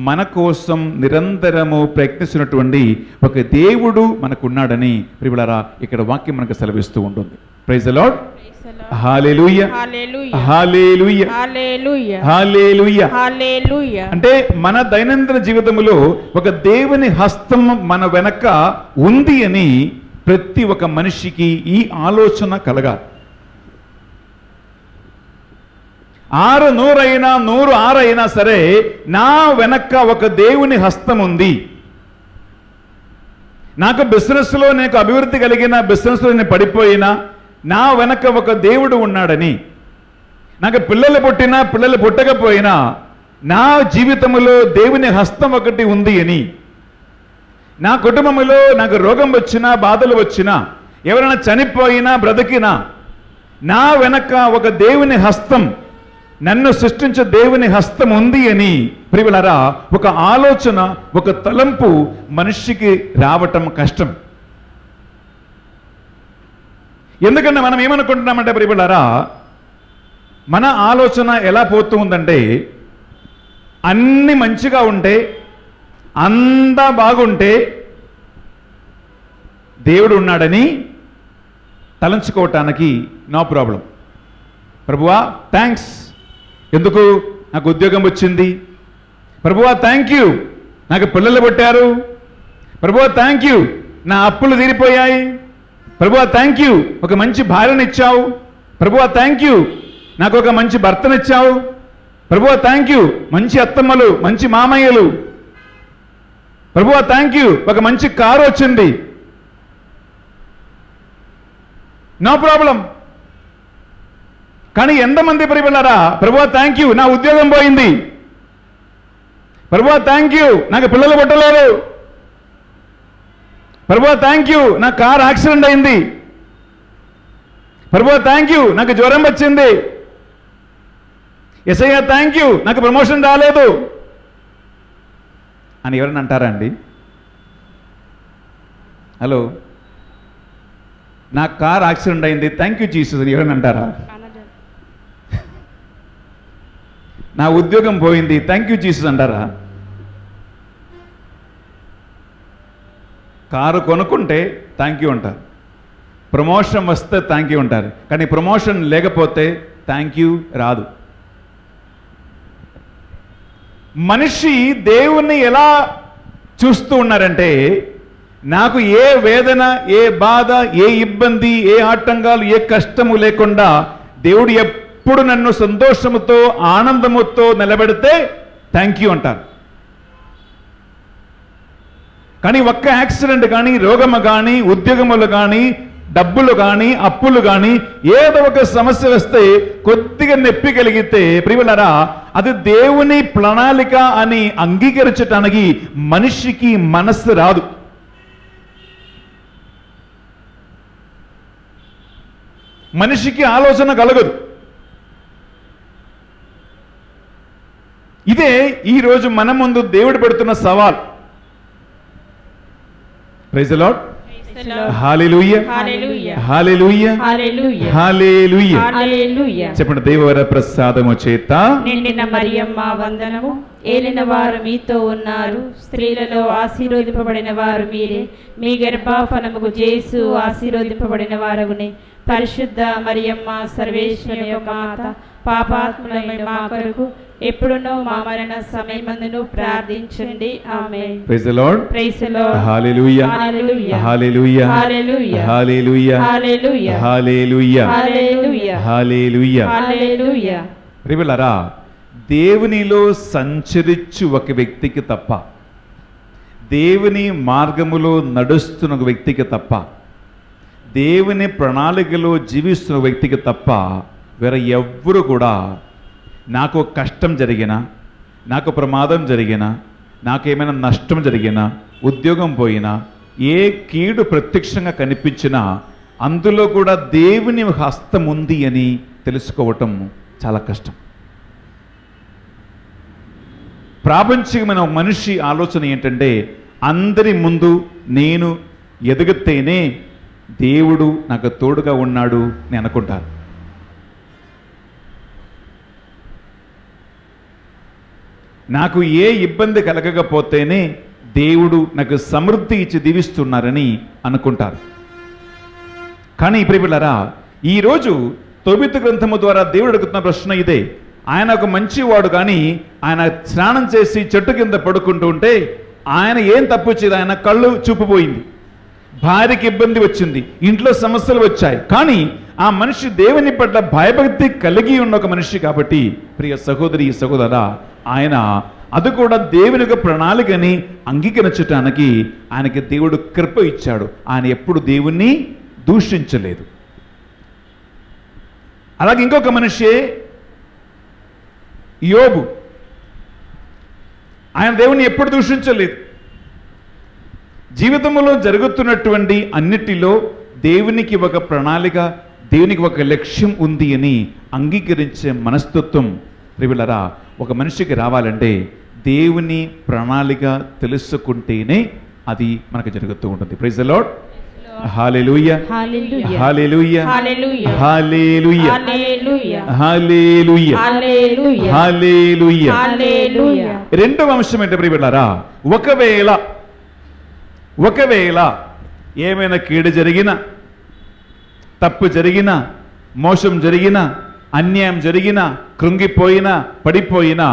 మన కోసం నిరంతరము ప్రయత్నిస్తున్నటువంటి ఒక దేవుడు మనకున్నాడని ప్రియులారా ఇక్కడ వాక్యం మనకు సెలవిస్తూ ఉంటుంది. Praise the Lord. Hallelujah, hallelujah, hallelujah, hallelujah. అంటే మన దైనందిన జీవితంలో ఒక దేవుని హస్తం మన వెనక ఉంది అని ప్రతి ఒక్క మనిషికి ఈ ఆలోచన కలగాలి. 600 అయినా 106 అయినా సరే నా వెనక ఒక దేవుని హస్తం ఉంది. నాకు బిజినెస్లో నాకు అభివృద్ధి కలిగిన బిజినెస్లో నేను పడిపోయినా నా వెనక ఒక దేవుడు ఉన్నాడని, నాకు పిల్లలు పుట్టినా పిల్లలు పుట్టకపోయినా నా జీవితంలో దేవుని హస్తం ఒకటి ఉంది అని, నా కుటుంబంలో నాకు రోగం వచ్చినా బాధలు వచ్చినా ఎవరైనా చనిపోయినా బ్రతికినా నా వెనక ఒక దేవుని హస్తం, నన్ను సృష్టించే దేవుని హస్తం ఉంది అని ప్రియులారా ఒక ఆలోచన, ఒక తలంపు మనిషికి రావటం కష్టం. ఎందుకంటే మనం ఏమనుకుంటున్నామంటే ప్రియులారా, మన ఆలోచన ఎలా పోతూ ఉందంటే, అన్ని మంచిగా ఉంటే, అంతా బాగుంటే దేవుడు ఉన్నాడని తలంచుకోవటానికి నో ప్రాబ్లం. ప్రభువా థ్యాంక్స్, ఎందుకు నాకు ఉద్యోగం వచ్చింది. ప్రభువా థ్యాంక్ యూ, నాకు పిల్లలు పుట్టారు. ప్రభువా థ్యాంక్ యూ, నా అప్పులు తీరిపోయాయి. ప్రభువా థ్యాంక్ యూ, ఒక మంచి భార్యనిచ్చావు. ప్రభువా థ్యాంక్ యూ, నాకు ఒక మంచి భర్తనిచ్చావు. ప్రభువా థ్యాంక్ యూ, మంచి అత్తమ్మలు, మంచి మామయ్యలు. ప్రభువా థ్యాంక్ యూ, ఒక మంచి కారు వచ్చింది. No problem. కానీ ఎంతమంది ప్రియులారా, ప్రభువా థ్యాంక్ యూ, నా ఉద్యోగం పోయింది. ప్రభువా థ్యాంక్ యూ, నాకు పిల్లలు పుట్టలేరు. ప్రభువా థ్యాంక్ యూ, నా కార్ యాక్సిడెంట్ అయింది. ప్రభువా థ్యాంక్ యూ, నాకు జ్వరం వచ్చింది. యేసయ్య థ్యాంక్ యూ, నాకు ప్రమోషన్ రాలేదు అని ఎవరైనా అంటారా అండి? హలో, నా కార్ యాక్సిడెంట్ అయింది, థ్యాంక్ యూ జీసస్ అని ఎవరైనా అంటారా? నా ఉద్యోగం పోయింది, థ్యాంక్ యూ జీసస్ అంటారా? కారు కొనుక్కుంటే థ్యాంక్ యూ అంటారు, ప్రమోషన్ వస్తే థ్యాంక్ యూ అంటారు. కానీ ప్రమోషన్ లేకపోతే థ్యాంక్ యూ రాదు. మనిషి దేవుణ్ణి ఎలా చూస్తూ ఉన్నారంటే, నాకు ఏ వేదన, ఏ బాధ, ఏ ఇబ్బంది, ఏ ఆటంకాలు, ఏ కష్టము లేకుండా దేవుడు ఎప్పుడు నన్ను సంతోషముతో ఆనందముతో నిలబెడితే థ్యాంక్ యూ అంటారు. కానీ ఒక్క యాక్సిడెంట్ కానీ, రోగము కానీ, ఉద్యోగములు కానీ, డబ్బులు కానీ, అప్పులు కానీ, ఏదో ఒక సమస్య వస్తే కొద్దిగా నొప్పి కలిగితే ప్రియులారా, అది దేవుని ప్రణాళిక అని అంగీకరించటానికి మనిషికి మనస్సు రాదు. మనిషికి ఆలోచన కలగదు. ఇదే ఈరోజు మన ముందు దేవుడు పెడుతున్న సవాల్. Praise the Lord. Hallelujah, hallelujah, hallelujah, hallelujah, hallelujah. Hallelujah. చెప్పండి, దేవవర ప్రసాదము చేత నిండిన మరియమ్మ వందనము, ఏలిన వారు మీతో ఉన్నారు, స్త్రీలలో ఆశీర్వదింపబడిన వారు మీరే, మీ గర్భఫలముకు యేసు ఆశీర్వదింపబడిన వారగునే. పరిశుద్ధ మరియమ్మ సర్వేశ్వరి యొక్క మాత, పాపాత్ములమైన మా కొరకు ఎప్పుడునూ మా మరణ సమయమందును ప్రార్థించండి. Amen. Praise the Lord. Praise the Lord. Hallelujah. Hallelujah. Hallelujah. Hallelujah. Hallelujah. Hallelujah. Hallelujah. Hallelujah. Hallelujah. Hallelujah. ప్రియలారా, దేవునిలో సంచరించు ఒక వ్యక్తికి తప్ప, దేవుని మార్గములో నడుస్తున్న ఒక వ్యక్తికి తప్ప, దేవుని ప్రణాళికలో జీవిస్తున్న వ్యక్తికి తప్ప వేరే ఎవ్వరు కూడా నాకు కష్టం జరిగినా, నాకు ప్రమాదం జరిగినా, నాకేమైనా నష్టం జరిగినా, ఉద్యోగం పోయినా, ఏ కీడు ప్రత్యక్షంగా కనిపించినా అందులో కూడా దేవుని హస్తం ఉంది అని తెలుసుకోవటం చాలా కష్టం. ప్రాపంచికమైన మనిషి ఆలోచన ఏంటంటే, అందరి ముందు నేను ఎదిగితేనే దేవుడు నాకు తోడుగా ఉన్నాడు అని అనుకుంటాను. నాకు ఏ ఇబ్బంది కలగకపోతేనే దేవుడు నాకు సమృద్ధి ఇచ్చి దీవిస్తున్నారని అనుకుంటారు. కానీ ప్రియలారా, ఈరోజు తోబితు గ్రంథము ద్వారా దేవుడు అడుగుతున్న ప్రశ్న ఇదే. ఆయన ఒక మంచివాడు, కానీ ఆయన స్నానం చేసి చెట్టు కింద పడుకుంటూ ఉంటే ఆయన ఏం తప్పు చేయదు, ఆయన కళ్ళు చూపుపోయింది, భార్యకి ఇబ్బంది వచ్చింది, ఇంట్లో సమస్యలు వచ్చాయి, కానీ ఆ మనిషి దేవుని పట్ల భయభక్తి కలిగి ఉన్న ఒక మనిషి కాబట్టి ప్రియ సహోదరి సహోదరా, ఆయన అది కూడా దేవుని యొక్క ప్రణాళికని అంగీకరించటానికి ఆయనకి దేవుడు కృప ఇచ్చాడు. ఆయన ఎప్పుడు దేవుణ్ణి దూషించలేదు. అలాగే ఇంకొక మనిషే యోబు. ఆయన దేవుని ఎప్పుడు దూషించలేదు. జీవితంలో జరుగుతున్నటువంటి అన్నిటిలో దేవునికి ఒక ప్రణాళిక, దేవునికి ఒక లక్ష్యం ఉంది అని అంగీకరించే మనస్తత్వం ప్రియలారా ఒక మనిషికి రావాలంటే దేవుని ప్రణాళిక తెలుసుకుంటేనే అది మనకు జరుగుతూ ఉంటుంది. Praise the Lord. Hallelujah. Hallelujah. Hallelujah. Hallelujah. Hallelujah. Hallelujah. Hallelujah. Hallelujah. Hallelujah. Hallelujah. రెండవ అంశం ఏంటి ప్రియలారా, ఒకవేళ ఏమైనా కీడు జరిగినా, తప్పు జరిగినా, మోసం జరిగినా, అన్యాయం జరిగినా, కృంగిపోయినా, పడిపోయినా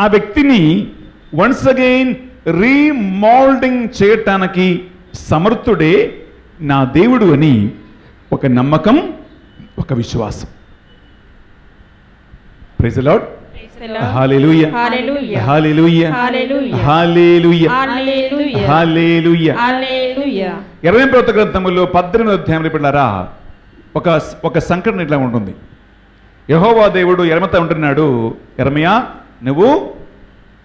ఆ వ్యక్తిని వన్స్ అగైన్ రీమోల్డింగ్ చేయటానికి సమర్థుడే నా దేవుడు అని ఒక నమ్మకం, ఒక విశ్వాసం. Praise the Lord. Hallelujah. Hallelujah. Hallelujah. Hallelujah. Hallelujah. Hallelujah. Hallelujah. Hallelujah. 20వ గ్రంథములో 18వ అధ్యాయంలో పిల్లరా ఒక సంఘటన ఇట్లా ఉంటుంది. యెహోవా దేవుడు యెరమతో ఉంటున్నాడు, యెరమయా నువ్వు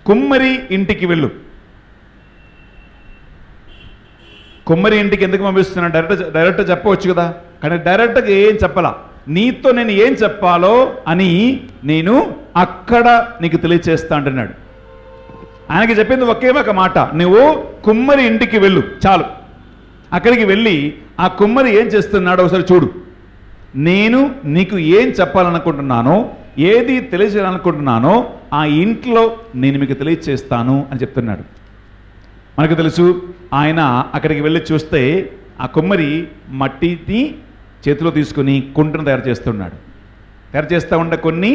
కుమ్మరి ఇంటికి వెళ్ళు. కుమ్మరి ఇంటికి ఎందుకు పంపిస్తున్నాడు? డైరెక్ట్ చెప్పవచ్చు కదా, కానీ డైరెక్ట్గా ఏం చెప్పాలా, నీతో నేను ఏం చెప్పాలో అని నేను అక్కడ నీకు తెలియచేస్తా అంటున్నాడు. ఆయనకి చెప్పింది ఒకే ఒక మాట, నువ్వు కుమ్మరి ఇంటికి వెళ్ళు చాలు. అక్కడికి వెళ్ళి ఆ కుమ్మరి ఏం చేస్తున్నాడో ఒకసారి చూడు. నేను నీకు ఏం చెప్పాలనుకుంటున్నానో, ఏది తెలియజేయాలనుకుంటున్నానో ఆ ఇంట్లో నేను మీకు తెలియచేస్తాను అని చెప్తున్నాడు. మనకు తెలుసు, ఆయన అక్కడికి వెళ్ళి చూస్తే ఆ కుమ్మరి మట్టిని చేతిలో తీసుకుని కుంటను తయారు చేస్తున్నాడు. తయారు చేస్తూ ఉండే కొన్ని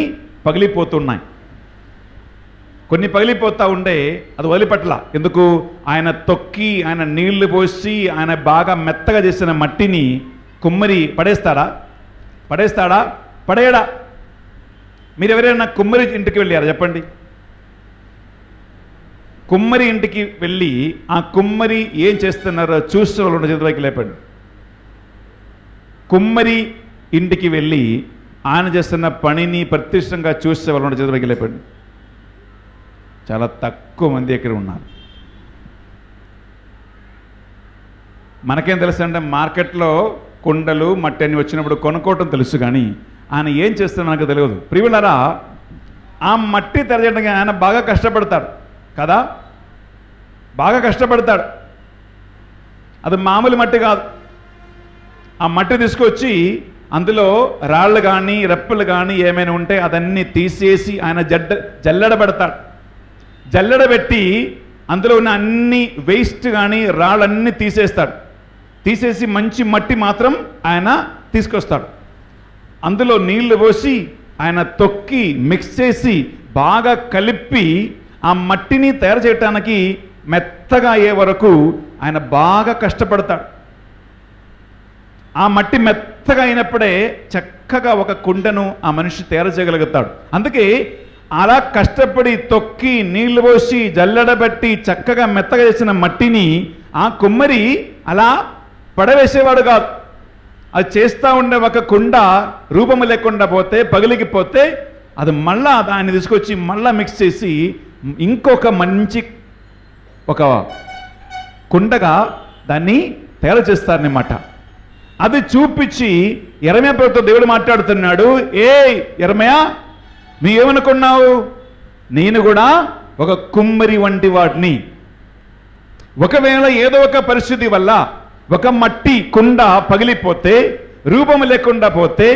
పగిలిపోతున్నాయి, కొన్ని పగిలిపోతూ ఉండే అది వదిలిపెట్టల. ఎందుకు? ఆయన తొక్కి, ఆయన నీళ్లు పోసి, ఆయన బాగా మెత్తగా చేసిన మట్టిని కుమ్మరి పడేస్తాడా? పడేయడా? మీరు ఎవరైనా కుమ్మరి ఇంటికి వెళ్ళారా చెప్పండి? కుమ్మరి ఇంటికి వెళ్ళి ఆ కుమ్మరి ఏం చేస్తున్నారో చూసిన వాళ్ళు ఉన్న చేతులకి లేపండి. కుమ్మరి ఇంటికి వెళ్ళి ఆయన చేస్తున్న పనిని ప్రత్యక్షంగా చూసే వాళ్ళు ఉన్న చేతులకి లేపండి. చాలా తక్కువ మంది ఇక్కడ ఉన్నారు. మనకేం తెలుసు అంటే మార్కెట్లో కుండలు మట్టి అన్ని వచ్చినప్పుడు కొనుక్కోవటం తెలుసు, కానీ ఆయన ఏం చేస్తారో నాకు తెలియదు. ప్రియులారా, ఆ మట్టి తెరచడానికి ఆయన బాగా కష్టపడతాడు కదా, బాగా కష్టపడతాడు. అది మామూలు మట్టి కాదు. ఆ మట్టి తీసుకొచ్చి అందులో రాళ్ళు కానీ రెప్పలు కానీ ఏమైనా ఉంటే అదన్నీ తీసేసి ఆయన జల్లెడబెడతాడు. జల్లెడబెట్టి అందులో ఉన్న అన్ని వేస్ట్ కానీ రాళ్ళన్నీ తీసేస్తాడు. తీసేసి మంచి మట్టి మాత్రం ఆయన తీసుకొస్తాడు. అందులో నీళ్లు పోసి ఆయన తొక్కి మిక్స్ చేసి బాగా కలిపి ఆ మట్టిని తయారు చేయటానికి మెత్తగా అయ్యే వరకు ఆయన బాగా కష్టపడతాడు. ఆ మట్టి మెత్తగా అయినప్పుడే చక్కగా ఒక కుండను ఆ మనిషి తయారు చేయగలుగుతాడు. అందుకే అలా కష్టపడి తొక్కి నీళ్లు పోసి జల్లెడబట్టి చక్కగా మెత్తగా చేసిన మట్టిని ఆ కుమ్మరి అలా పడవేసేవాడు కాదు. అది చేస్తూ ఉండే ఒక కుండ రూపము లేకుండా పోతే పగిలికిపోతే అది మళ్ళా దాన్ని తీసుకొచ్చి మళ్ళా మిక్స్ చేసి ఇంకొక మంచి ఒక కుండగా దాన్ని తయారు చేస్తారన్నమాట. అది చూపించి యెరెమయా ప్రభుతో దేవుడు మాట్లాడుతున్నాడు, ఏ యెరెమయా నువ్వేమనుకున్నావు, నేను కూడా ఒక కుమ్మరి వంటి వాడిని. ఒకవేళ ఏదో ఒక పరిస్థితి వల్ల ఒక మట్టి కుండ పగిలిపోతే రూపం లేకుండా పోతే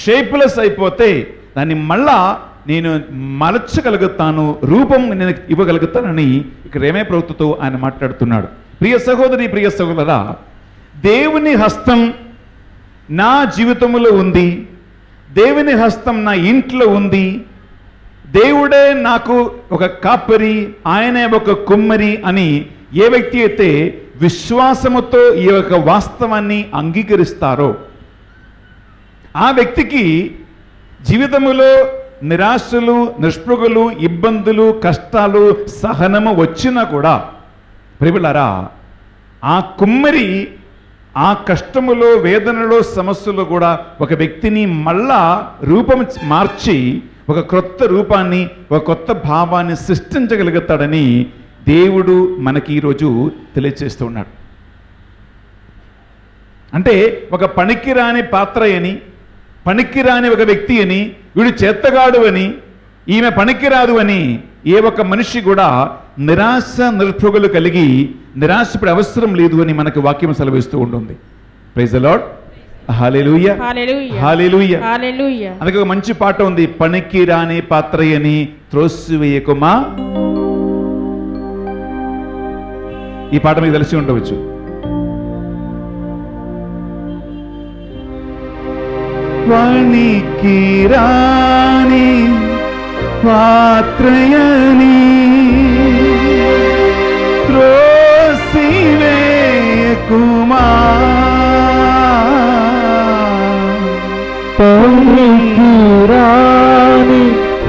షేప్లెస్ అయిపోతే దాన్ని మళ్ళా నేను మలచగలుగుతాను, రూపం నేను ఇవ్వగలుగుతానని ఇక్కడ యెరెమయా ప్రభుతో ఆయన మాట్లాడుతున్నాడు. ప్రియ సహోదరి, ప్రియ సహోదరా, దేవుని హస్తం నా జీవితంలో ఉంది, దేవుని హస్తం నా ఇంట్లో ఉంది, దేవుడే నాకు ఒక కాపరి, ఆయనే ఒక కుమ్మరి అని ఏ వ్యక్తి అయితే విశ్వాసముతో ఈ యొక్క వాస్తవాన్ని అంగీకరిస్తారో ఆ వ్యక్తికి జీవితములో నిరాశలు, నిస్పృహలు, ఇబ్బందులు, కష్టాలు, సహనము వచ్చినా కూడా ప్రియులారా ఆ కుమ్మరి ఆ కష్టములో, వేదనలో, సమస్యలో కూడా ఒక వ్యక్తిని మళ్ళా రూపం మార్చి ఒక క్రొత్త రూపాన్ని, ఒక కొత్త భావాన్ని సృష్టించగలుగుతాడని దేవుడు మనకి ఈరోజు తెలియజేస్తూ ఉన్నాడు. అంటే ఒక పనికిరాని పాత్ర అని, పనికిరాని ఒక వ్యక్తి అని, వీడు చేత్తగాడు అని, ఈమె పనికిరాదు అని ఏ ఒక్క మనిషి కూడా నిరాశ నిస్పృహలు కలిగి నిరాశపడే అవసరం లేదు అని మనకు వాక్యం సెలవిస్తూ ఉంటుంది. Praise the Lord, hallelujah, hallelujah, hallelujah. హల్లెలూయా. అందుకే ఒక మంచి పాట ఉంది, పనికిరాని పాత్ర అని త్రోసివేయకుమా. ఈ పాట మీకు తెలిసి ఉండవచ్చు. పనికిరాని పాత్రయని త్రోసివేయకుమా, పనికిరాని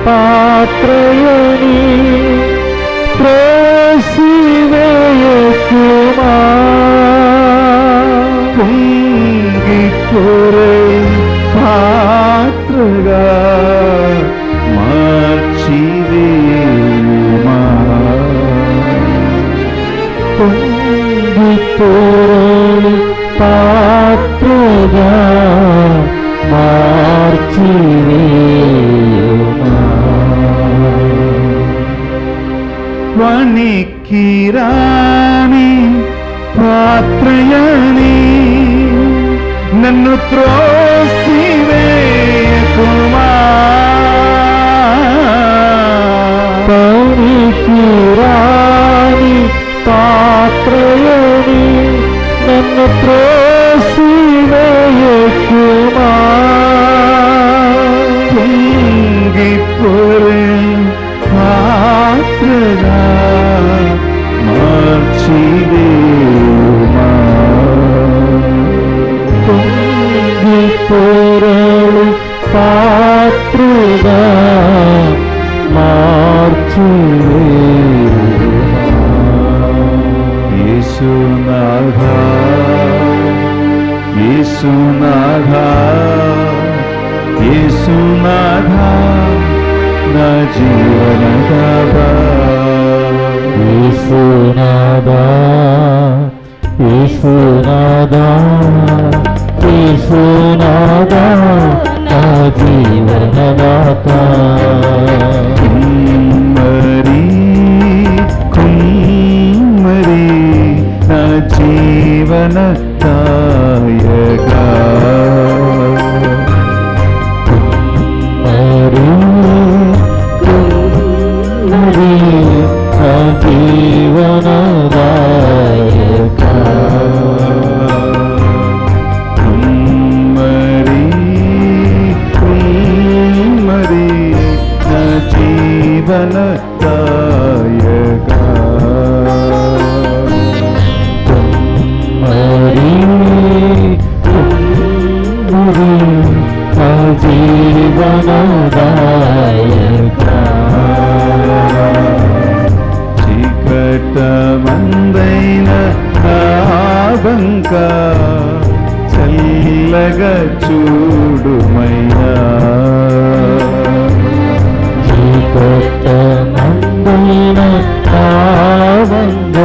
పాత్రయని త్రోసివేయకుమా, పొంగిపోరే పాత్రగా మార్చివేయుమా, పొంగిపోరే పాత్రగా మార్చివేయుమా. పనికిరాని పాత్రయని నన్ను త్రోసివేయకుమా, పనికిరాని పాత్రయని నన్ను త్రోసివేయకుమా, పొంగిపోరే పాత్రగా మార్చివేయుమా, పొంగిపోరే పాత్రగా మార్చివేయుమా. యేసునాథా, యేసునాథా, యేసునాథా నా జీవనదాతా, యేసునాథా, యేసునాథా, యేసునాథా నా జీవనదాతా. కుమ్మరి, కుమ్మరి నా జీవనదాయకా, కుమ్మరి, కుమ్మరి నా జీవనదాయకా, కుమ్మరి జీవనదాయకా కుమ్మరి కుమ్మరి నా జీవనదాయకా చీకటమందైన ఆవంక చల్లగా చూడుమయ్యా చీకటమందైన ఆవంక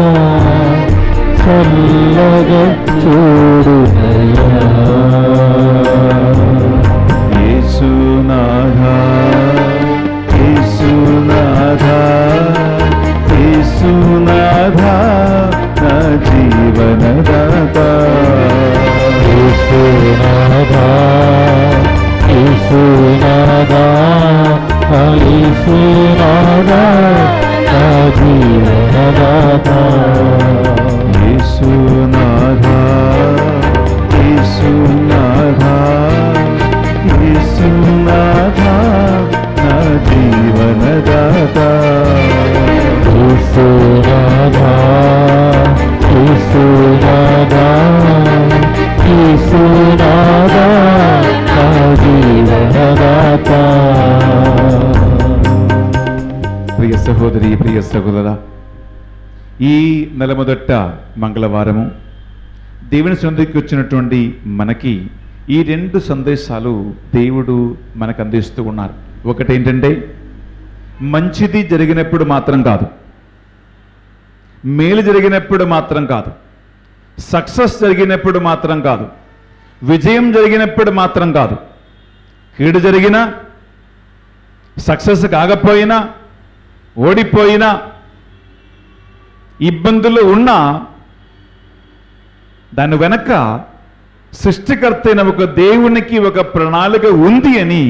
చల్లగా చూడుమయ్యా యేసునాథా యేసునాథా యేసునాథా నా జీవనదాత యేసునాథా యేసునాథా యేసునాథా నా జీవనదాత యేసునాథా యేసునాథా యేసునాథా నా జీవనదాత యేసునాథా యేసునాథా యేసునాథా నా జీవనదాత. ప్రియ సహోదరి, ప్రియ సహోదరా, ఈ నెల మొదట మంగళవారము దేవుని సన్నిధికి వచ్చినటువంటి మనకి ఈ రెండు సందేశాలు దేవుడు మనకు అందిస్తూ ఉన్నారు. ఒకటేంటంటే, మంచిది జరిగినప్పుడు మాత్రం కాదు, మేలు జరిగినప్పుడు మాత్రం కాదు, సక్సెస్ జరిగినప్పుడు మాత్రం కాదు, విజయం జరిగినప్పుడు మాత్రం కాదు, కీడు జరిగినా, సక్సెస్ కాకపోయినా, ఓడిపోయినా, ఇబ్బందులు ఉన్నా దాని వెనక సృష్టికర్త అయిన ఒక దేవునికి ఒక ప్రణాళిక ఉంది అని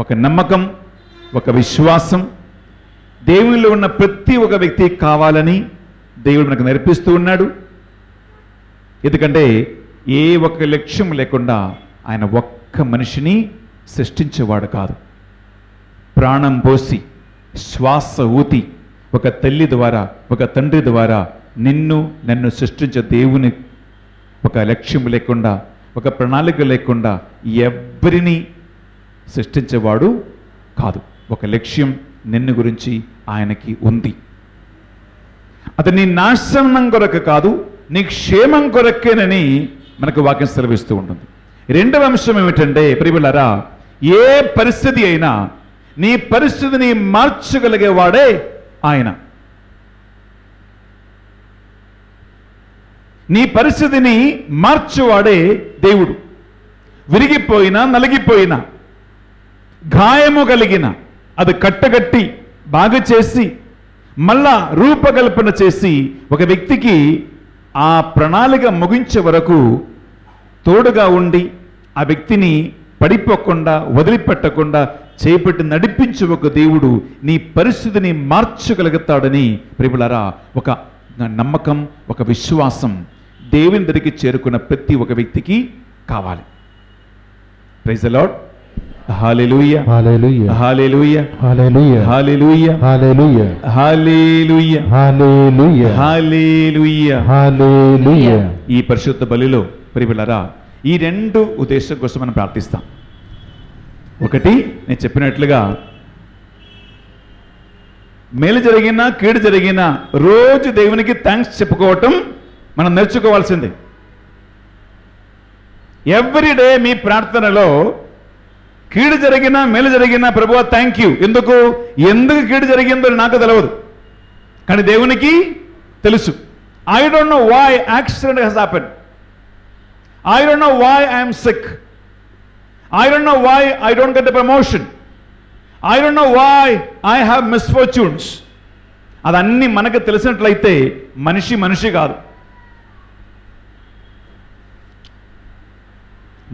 ఒక నమ్మకం, ఒక విశ్వాసం దేవునిలో ఉన్న ప్రతి ఒక్క వ్యక్తి కావాలని దేవుడు మనకు నేర్పిస్తూ ఉన్నాడు. ఎందుకంటే ఏ ఒక్క లక్ష్యం లేకుండా ఆయన ఒక్క మనిషిని సృష్టించేవాడు కాదు. ప్రాణం పోసి శ్వాస ఊతి ఒక తల్లి ద్వారా, ఒక తండ్రి ద్వారా నన్ను సృష్టించే దేవుని ఒక లక్ష్యం లేకుండా, ఒక ప్రణాళిక లేకుండా ఎవ్వరిని సృష్టించేవాడు కాదు. ఒక లక్ష్యం నిన్ను గురించి ఆయనకి ఉంది. అది నీ నాశనం కొరకు కాదు, నీ క్షేమం కొరకేనని మనకు వాక్యం సెలవిస్తూ ఉంటుంది. రెండవ అంశం ఏమిటంటే, ప్రియలారా, ఏ పరిస్థితి అయినా నీ పరిస్థితిని మార్చగలిగేవాడే ఆయన. నీ పరిస్థితిని మార్చువాడే దేవుడు. విరిగిపోయినా, నలిగిపోయినా, గాయము కలిగిన అది కట్టగట్టి బాగు చేసి మళ్ళా రూపకల్పన చేసి ఒక వ్యక్తికి ఆ ప్రణాళిక ముగించే వరకు తోడుగా ఉండి ఆ వ్యక్తిని పడిపోకుండా, వదిలిపెట్టకుండా చేపట్టి నడిపించే ఒక దేవుడు నీ పరిస్థితిని మార్చగలుగుతాడని ప్రియులారా ఒక నమ్మకం, ఒక విశ్వాసం దేవుని దగ్గరికి చేరుకున్న ప్రతి ఒక్క వ్యక్తికి కావాలి. Praise the Lord. Hallelujah, hallelujah, hallelujah, hallelujah, hallelujah, hallelujah, hallelujah, hallelujah, hallelujah, hallelujah. ఈ పరిశుద్ధ బలిలో ప్రియులారా ఈ రెండు ఉద్దేశం కోసం మనం ప్రార్థిస్తాం. ఒకటి, నేను చెప్పినట్లుగా మేలు జరిగినా, కీడు జరిగినా రోజు దేవునికి థ్యాంక్స్ చెప్పుకోవటం మనం నేర్చుకోవాల్సిందే. ఎవ్రీడే మీ ప్రార్థనలో కీడు జరిగినా, మేలు జరిగినా ప్రభువా థ్యాంక్ యూ. ఎందుకు కీడు జరిగిందో నాకు తెలియదు, కానీ దేవునికి తెలుసు. I don't know why accident has happen. I don't know why I am sick. I don't know why I don't get a promotion. I don't know why I have misfortunes. అదన్నీ మనకు తెలిసినట్లయితే మనిషి కాదు.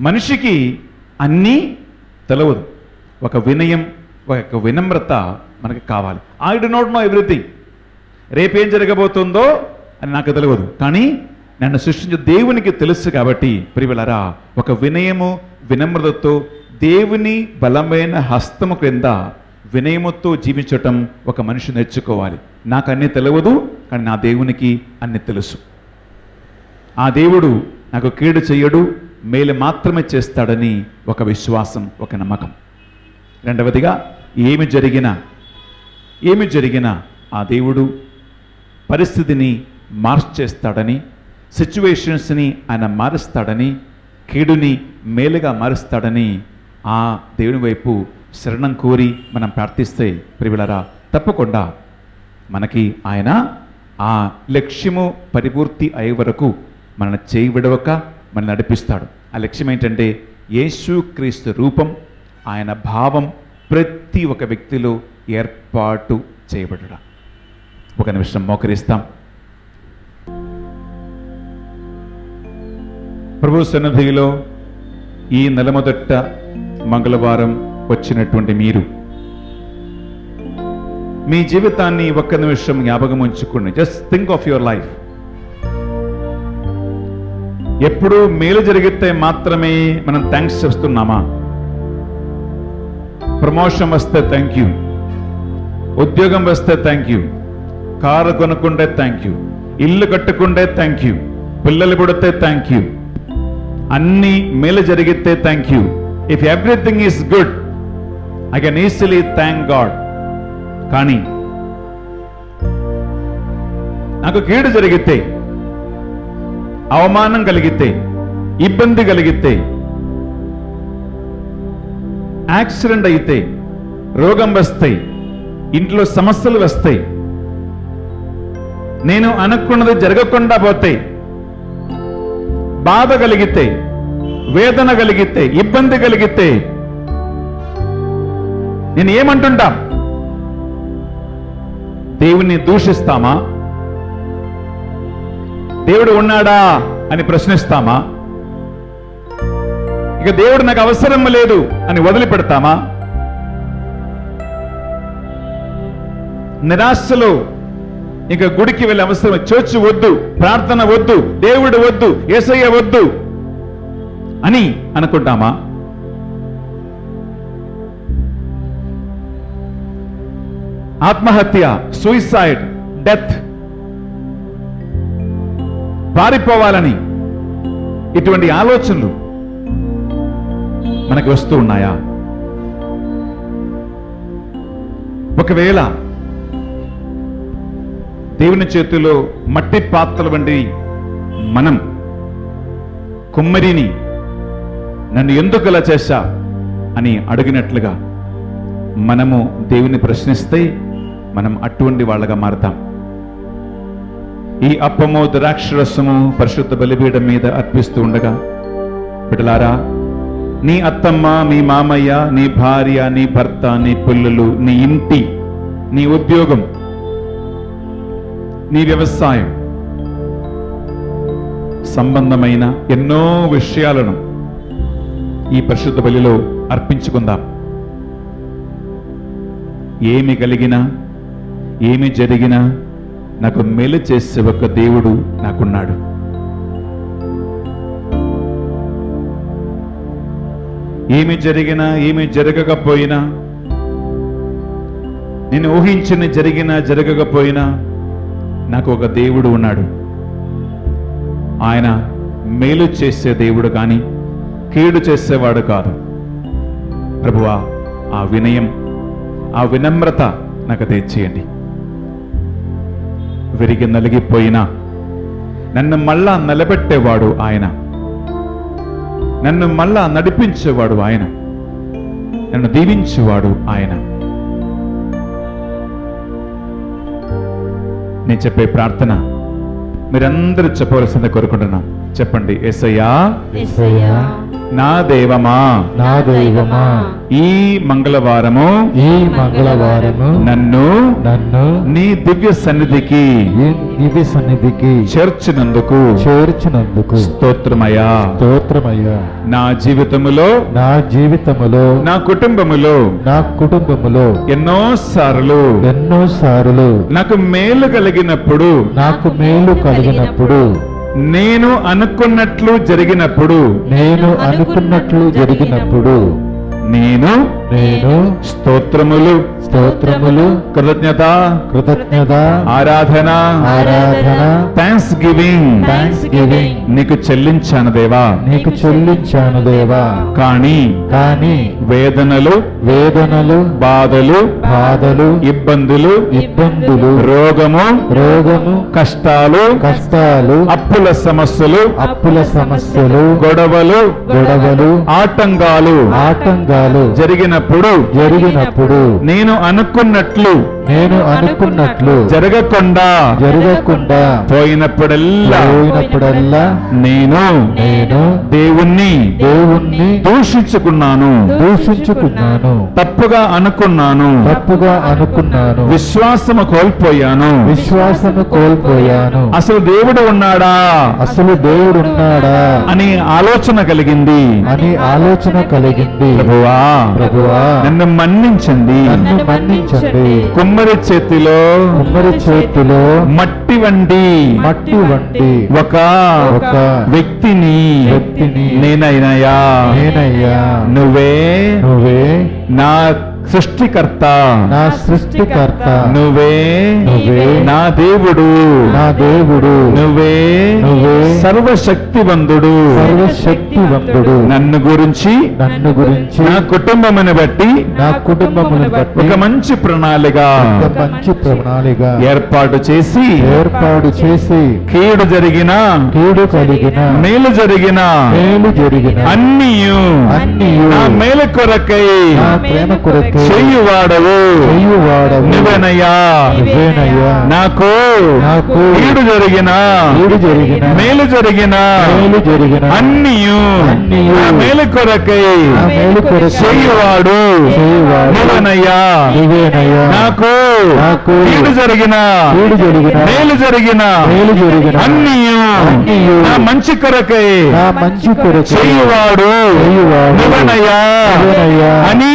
మనిషికి అన్నీ తెలియదు. ఒక వినయం, ఒక వినమ్రత మనకు కావాలి. I do not know everything. రేపేం జరగబోతుందో అని నాకు తెలియదు, కానీ నన్ను సృష్టించే దేవునికి తెలుసు. కాబట్టి ప్రియులారా ఒక వినయము, వినమ్రతతో దేవుని బలమైన హస్తము క్రింద వినయముతో జీవించటం ఒక మనిషి నేర్చుకోవాలి. నాకు అన్నీ తెలియదు, కానీ నా దేవునికి అన్నీ తెలుసు. ఆ దేవుడు నాకు కీడు చెయ్యడు, మేలు మాత్రమే చేస్తాడని ఒక విశ్వాసం, ఒక నమ్మకం. రెండవదిగా ఏమి జరిగినా ఆ దేవుడు పరిస్థితిని మార్చేస్తాడని, సిచ్యువేషన్స్ని ఆయన మారుస్తాడని, కీడుని మేలుగా మారుస్తాడని ఆ దేవుని వైపు శరణం కోరి మనం ప్రార్థిస్తే ప్రియులారా, తప్పకుండా మనకి ఆయన ఆ లక్ష్యము పరిపూర్తి అయ్యే వరకు మన చేయి విడవక మనం నడిపిస్తాడు. ఆ లక్ష్యం ఏంటంటే యేసుక్రీస్తు రూపం, ఆయన భావం ప్రతి ఒక్క వ్యక్తిలో ఏర్పాటు చేయబడుట. ఒక నిమిషం మోకరిస్తాం. ప్రభు సన్నిధిలో ఈ నెల మొదట మంగళవారం వచ్చినటువంటి మీరు మీ జీవితాన్ని ఒక్క నిమిషం జ్ఞాపకం ఉంచుకోండి. Just think of your life. ఎప్పుడు మేలు జరిగితే మాత్రమే మనం థ్యాంక్స్ చెప్తున్నామా? ప్రమోషన్ వస్తే థ్యాంక్ యూ, ఉద్యోగం వస్తే థ్యాంక్ యూ, కారు కొనుక్కుంటే థ్యాంక్ యూ, ఇల్లు కట్టుకుంటే థ్యాంక్ యూ, పిల్లలు పుడితే థ్యాంక్ యూ, అన్ని మేలు జరిగితే thank you. If everything is good I can easily thank God. కానీ నాకు కీడు జరిగితే, అవమానం కలిగితే, ఇబ్బంది కలిగితే, యాక్సిడెంట్ అయితే, రోగం వస్తాయి, ఇంట్లో సమస్యలు వస్తాయి, నేను అనుకున్నది జరగకుండా పోతే, బాధ కలిగితే, వేదన కలిగితే, ఇబ్బంది కలిగితే నేను ఏమంటుంటా? దేవుణ్ణి దూషిస్తామా? దేవుడు ఉన్నాడా అని ప్రశ్నిస్తామా? ఇక దేవుడు నాకు అవసరం లేదు అని వదిలిపెడతామా? నిరాశలో ఇక గుడికి వెళ్ళే అవసరం, చర్చ్ వద్దు, ప్రార్థన వద్దు, దేవుడు వద్దు, యేసయ్య వద్దు అని అనుకుంటామా? ఆత్మహత్య, సూయిసైడ్, డెత్, పారిపోవాలని ఇటువంటి ఆలోచనలు మనకి వస్తూ ఉన్నాయా? ఒకవేళ దేవుని చేతిలో మట్టి పాత్రల వంటి మనం కుమ్మరిని నన్ను ఎందుకు ఇలా చేశా అని అడిగినట్లుగా మనము దేవుని ప్రశ్నిస్తే మనం అటువంటి వాళ్ళగా మారుతాం. ఈ అప్పము ద్రాక్షరసము పరిశుద్ధ బలిపీఠం మీద అర్పిస్తూ ఉండగా, బిడ్డలారా, నీ అత్తమ్మ, నీ మామయ్య, నీ భార్య, నీ భర్త, నీ పిల్లలు, నీ ఇంటి, నీ ఉద్యోగం, నీ వ్యవసాయం సంబంధమైన ఎన్నో విషయాలను ఈ పరిశుద్ధ బలిలో అర్పించుకుందాం. ఏమి కలిగినా, ఏమి జరిగినా నాకు మేలు చేసే ఒక దేవుడు నాకున్నాడు. ఏమి జరిగినా, ఏమి జరగకపోయినా, నేను ఊహించిన జరిగినా జరగకపోయినా నాకు ఒక దేవుడు ఉన్నాడు. ఆయన మేలు చేసే దేవుడు కానీ కీడు చేసేవాడు కాదు. ప్రభువా, ఆ వినయం, ఆ వినమ్రత నాకు దయచేయండి. విరిగి నలిగిపోయినా నన్ను మళ్ళా నిలబెట్టేవాడు ఆయన, నన్ను మళ్ళా నడిపించేవాడు ఆయన, నన్ను దీవించేవాడు ఆయన. నేను చెప్పే ప్రార్థన మీరందరూ చెప్పవలసిందే కోరుకుంటున్నాం. చెప్పండి, యేసయ్యా, యేసయ్యా, నా దైవమా, నా దైవమా, ఈ మంగళవారము, ఈ మంగళవారము నన్ను నన్ను నీ దివ్య సన్నిధికి, ఈ దివ్య సన్నిధికి చేర్చినందుకు చేర్చినందుకు స్తోత్రమయ్యా. స్తోత్రమయ్యా. నా జీవితములో, నా జీవితములో, నా కుటుంబములో నా కుటుంబములో ఎన్నోసార్లు నాకు మేలు కలిగినప్పుడు, నాకు మేలు కలిగినప్పుడు, నేను అనుకున్నట్లు జరిగినప్పుడు, నేను అనుకున్నట్లు జరిగినప్పుడు నేను నేను స్తోత్రములు, స్తోత్రములు, కృతజ్ఞత, కృతజ్ఞత, ఆరాధన, ఆరాధన, థ్యాంక్స్ గివింగ్ థాంక్స్గివింగ్ నీకు చెల్లించాను దేవా. నీకు చెల్లించాను దేవా. కానీ కానీ వేదనలు, వేదనలు, బాధలు, బాధలు, ఇబ్బందులు, ఇబ్బందులు, రోగము, రోగము, కష్టాలు, కష్టాలు, అప్పుల సమస్యలు, అప్పుల సమస్యలు, గొడవలు, గొడవలు, ఆటంకాలు ఆటంకాలు జరిగినప్పుడు జరిగినప్పుడు నేను అనుకున్నట్లు నేను అనుకున్నట్లు జరగకుండా జరగకుండా పోయినప్పుడల్లా నేను నేను దేవుణ్ణి దేవుణ్ణి దూషించుకున్నాను, దూషించుకున్నాను, తప్పుగా అనుకున్నాను, తప్పుగా అనుకున్నాను, విశ్వాసము కోల్పోయాను. విశ్వాసము కోల్పోయాను. అసలు దేవుడు ఉన్నాడా అసలు దేవుడున్నాడా అని ఆలోచన కలిగింది. అని ఆలోచన కలిగింది. ప్రభువా, ప్రభువా, నన్ను మన్నించండి. నన్ను మన్నించండి. కుమ్మరి చేతిలో కుమ్మరి చేతిలో మట్టి వంటి మట్టి వంటి ఒక ఒక వ్యక్తిని నేనైనాయా. నేనయ్యా. నువ్వే నువ్వే నా సృష్టికర్త, నా సృష్టికర్త, నువ్వే నువ్వే నా దేవుడు, నా దేవుడు, నువ్వే నువ్వే సర్వశక్తివంతుడు. సర్వశక్తివంతుడు. నన్ను గురించి, నన్ను గురించి, నా కుటుంబమును బట్టి నా కుటుంబమును బట్టి ఒక మంచి ప్రణాళిక ఒక మంచి ప్రణాళిక ఏర్పాటు చేసి ఏర్పాటు చేసి కీడు జరిగిన, కీడు కలిగిన, మేలు జరిగిన మేలు జరిగిన అన్నియు అన్నియు నా మేలు కొరకై నా ప్రేమ కొరకే చెయ్యువాడవు చెయ్యువాడవు నువ్వేనయ్యా. నువ్వేనయ్యా. నాకు నాకు కీడు జరిగిన, కీడు జరిగిన, మేలు జరిగిన మేలు జరిగిన అన్నియు అన్నియు నా మేలు కొరకై నా మేలు కొరకే చెయ్యువాడు చెయ్యువాడు నువ్వేనయ్యా. నువ్వేనయ్యా. నాకు నాకు కీడు జరిగిన, కీడు జరిగిన, మేలు జరిగిన మేలు జరిగిన అన్నియు అన్నియు నా మంచి కొరకై నా మంచి కొరకే చెయ్యువాడు చెయ్యువాడు నువ్వేనయ్యా నువ్వేనయ్యా అని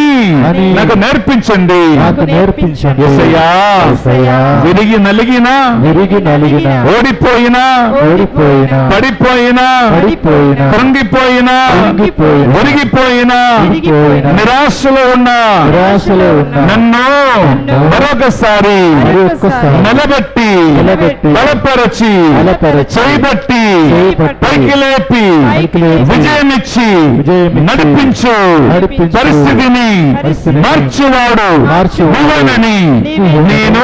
అని నాకు నేర్పించండి. నాకు నేర్పించండి. యేసయ్యా, యేసయ్యా, విరిగి నలిగిన, విరిగి నలిగిన, ఓడిపోయిన, ఓడిపోయిన, పడిపోయిన, పడిపోయిన, కృంగిపోయిన, కృంగిపోయిన, ఒరిగిపోయిన, ఒరిగిపోయిన, నిరాశలో ఉన్న నిరాశలో ఉన్న నన్ను మరొకసారి మరొక్కసారి నిలబెట్టి నిలబెట్టి బలపరచి బలపరచి చేయబట్టి చేయబట్టి పైకి లేపి పైకి లేపి విజయమిచ్చి విజయమిచ్చి నడిపించు నడిపించు పరిస్థితిని మార్చువాడు నువ్వేనని నేను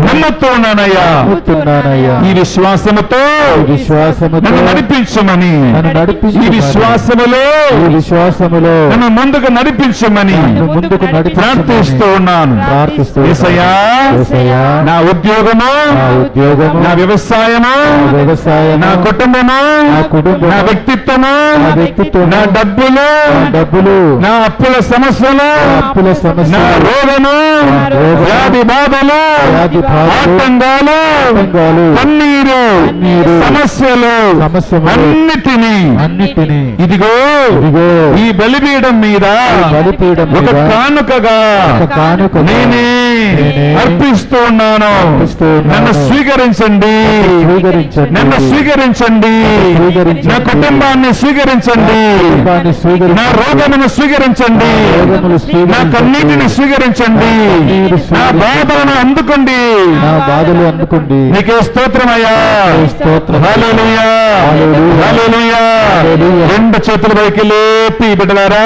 నమ్ముతున్నానయ్యా. నమ్ముతున్నానయ్యా. ఈ విశ్వాసముతో ఈ విశ్వాసముతో నన్ను నడిపించమని, నన్ను నడిపించు. ఈ విశ్వాసములో ఈ విశ్వాసములో నన్ను ముందుకు నడిపించమని నన్ను ముందుకు ప్రార్థిస్తూ ఉన్నాను. ప్రార్థిస్తూ యేసయ్యా, యేసయ్యా, నా ఉద్యోగము, నా ఉద్యోగము, నా వ్యవసాయము, నా వ్యవసాయము, నా కుటుంబము, నా కుటుంబము, నా వ్యక్తిత్వము, నా వ్యక్తిత్వము, నా డబ్బులు, నా డబ్బులు, నా అప్పుల సమస్యలు, నా అప్పుల నా సమస్యలు, రోగము, నా రోగము, వ్యాధి బాధలు, వ్యాధి బాధలు, ఆటంకాలు, ఆటంకాలు, కన్నీరు, కన్నీరు, సమస్యలు అన్నిటినీ అన్నిటినీ ఇదిగో ఇదిగో ఈ బలిపీఠం మీద ఈ బలిపీఠం ఒక మీద కానుకగా ఒక కానుకగా నేనే అర్పిస్తూ ఉన్నాను. అర్పిస్తూ ఉన్నాను. నన్ను స్వీకరించండి, స్వీకరించండి. నన్ను స్వీకరించండి, స్వీకరించండి. నా కుటుంబాన్ని స్వీకరించండి, కుటుంబాన్ని స్వీకరించండి. నా రోగమును స్వీకరించండి, రోగములు స్వీకరించండి. నా కన్నీటిని స్వీకరించండి, కన్నీరు నా స్వీకరించండి. బాధలను అందుకోండి. నా బాధలు అందుకోండి. నీకే స్తోత్రమయ్యా. స్తోత్రం. హల్లెలూయా, హల్లెలూయా. హల్లెలూయా. హల్లెలూయా. రెండు చేతుల పైకి లేపి బిడ్డలారా,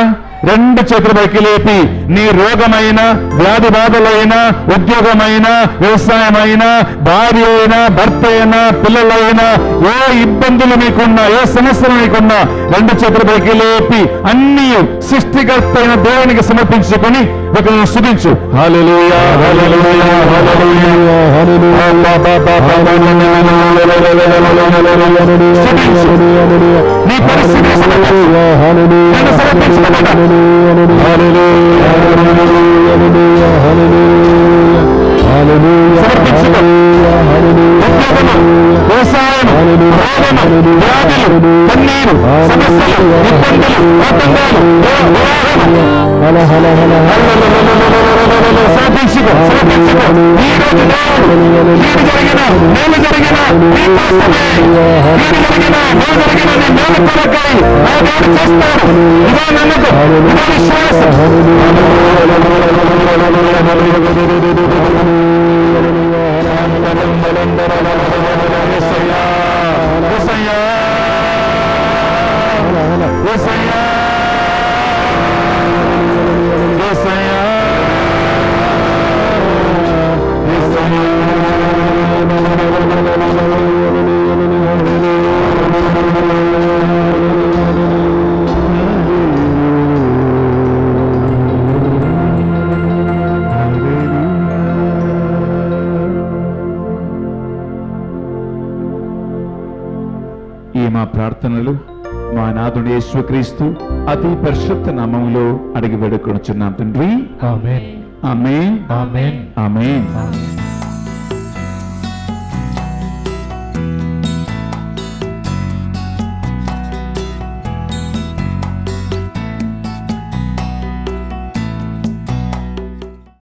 రెండు చేతుల పైకి లేపి నీ రోగమైన, వ్యాధి బాధలైన, ఉద్యోగమైన, వ్యవసాయమైన, భార్య అయినా, భర్త అయినా, పిల్లలైనా, ఏ ఇబ్బందులు మీకున్నా, ఏ సమస్యలు మీకున్నా రెండు చేతుల పైకి లేపి అన్ని సృష్టికర్త అయిన దేవునికి సమర్పించుకొని ఒకరిని స్తుతించు. హల్లెలూయా, హల్లెలూయా, హల్లెలూయా, స్తుతించు. నీ పరిస్థితిని సమర్పించు. నన్ను సమర్పించుకోమన్నా. సమర్పించుకో. ఉద్యోగము, వ్యవసాయం, రోగము, వ్యాధులు, కన్నీరు, సమస్యలు, ఇబ్బందులు, ఆటంకాలు, సమర్పించుకో, సమర్పించుకో. ఈ రోజు కీడు జరిగిన, మేలు జరిగిన, నీ కోసమే. కీడు జరిగిన, మేలు జరిగిన మేలు కొరకై ఆయన ఏం చేస్తాడు? ఇదే నమ్మకం, ఇదే విశ్వాసం. యేసయ్యా, యేసయ్యా, యేసయ్యా, యేసయ్యా, ఈ మా ప్రార్థనలు మా నాథుడు యేసుక్రీస్తు అతి పరిశుద్ధ నామములో అడిగి వేడుకొనుచున్నాం తండ్రి. ఆమేన్ ఆమేన్, ఆమేన్ ఆమేన్. ఆమేన్.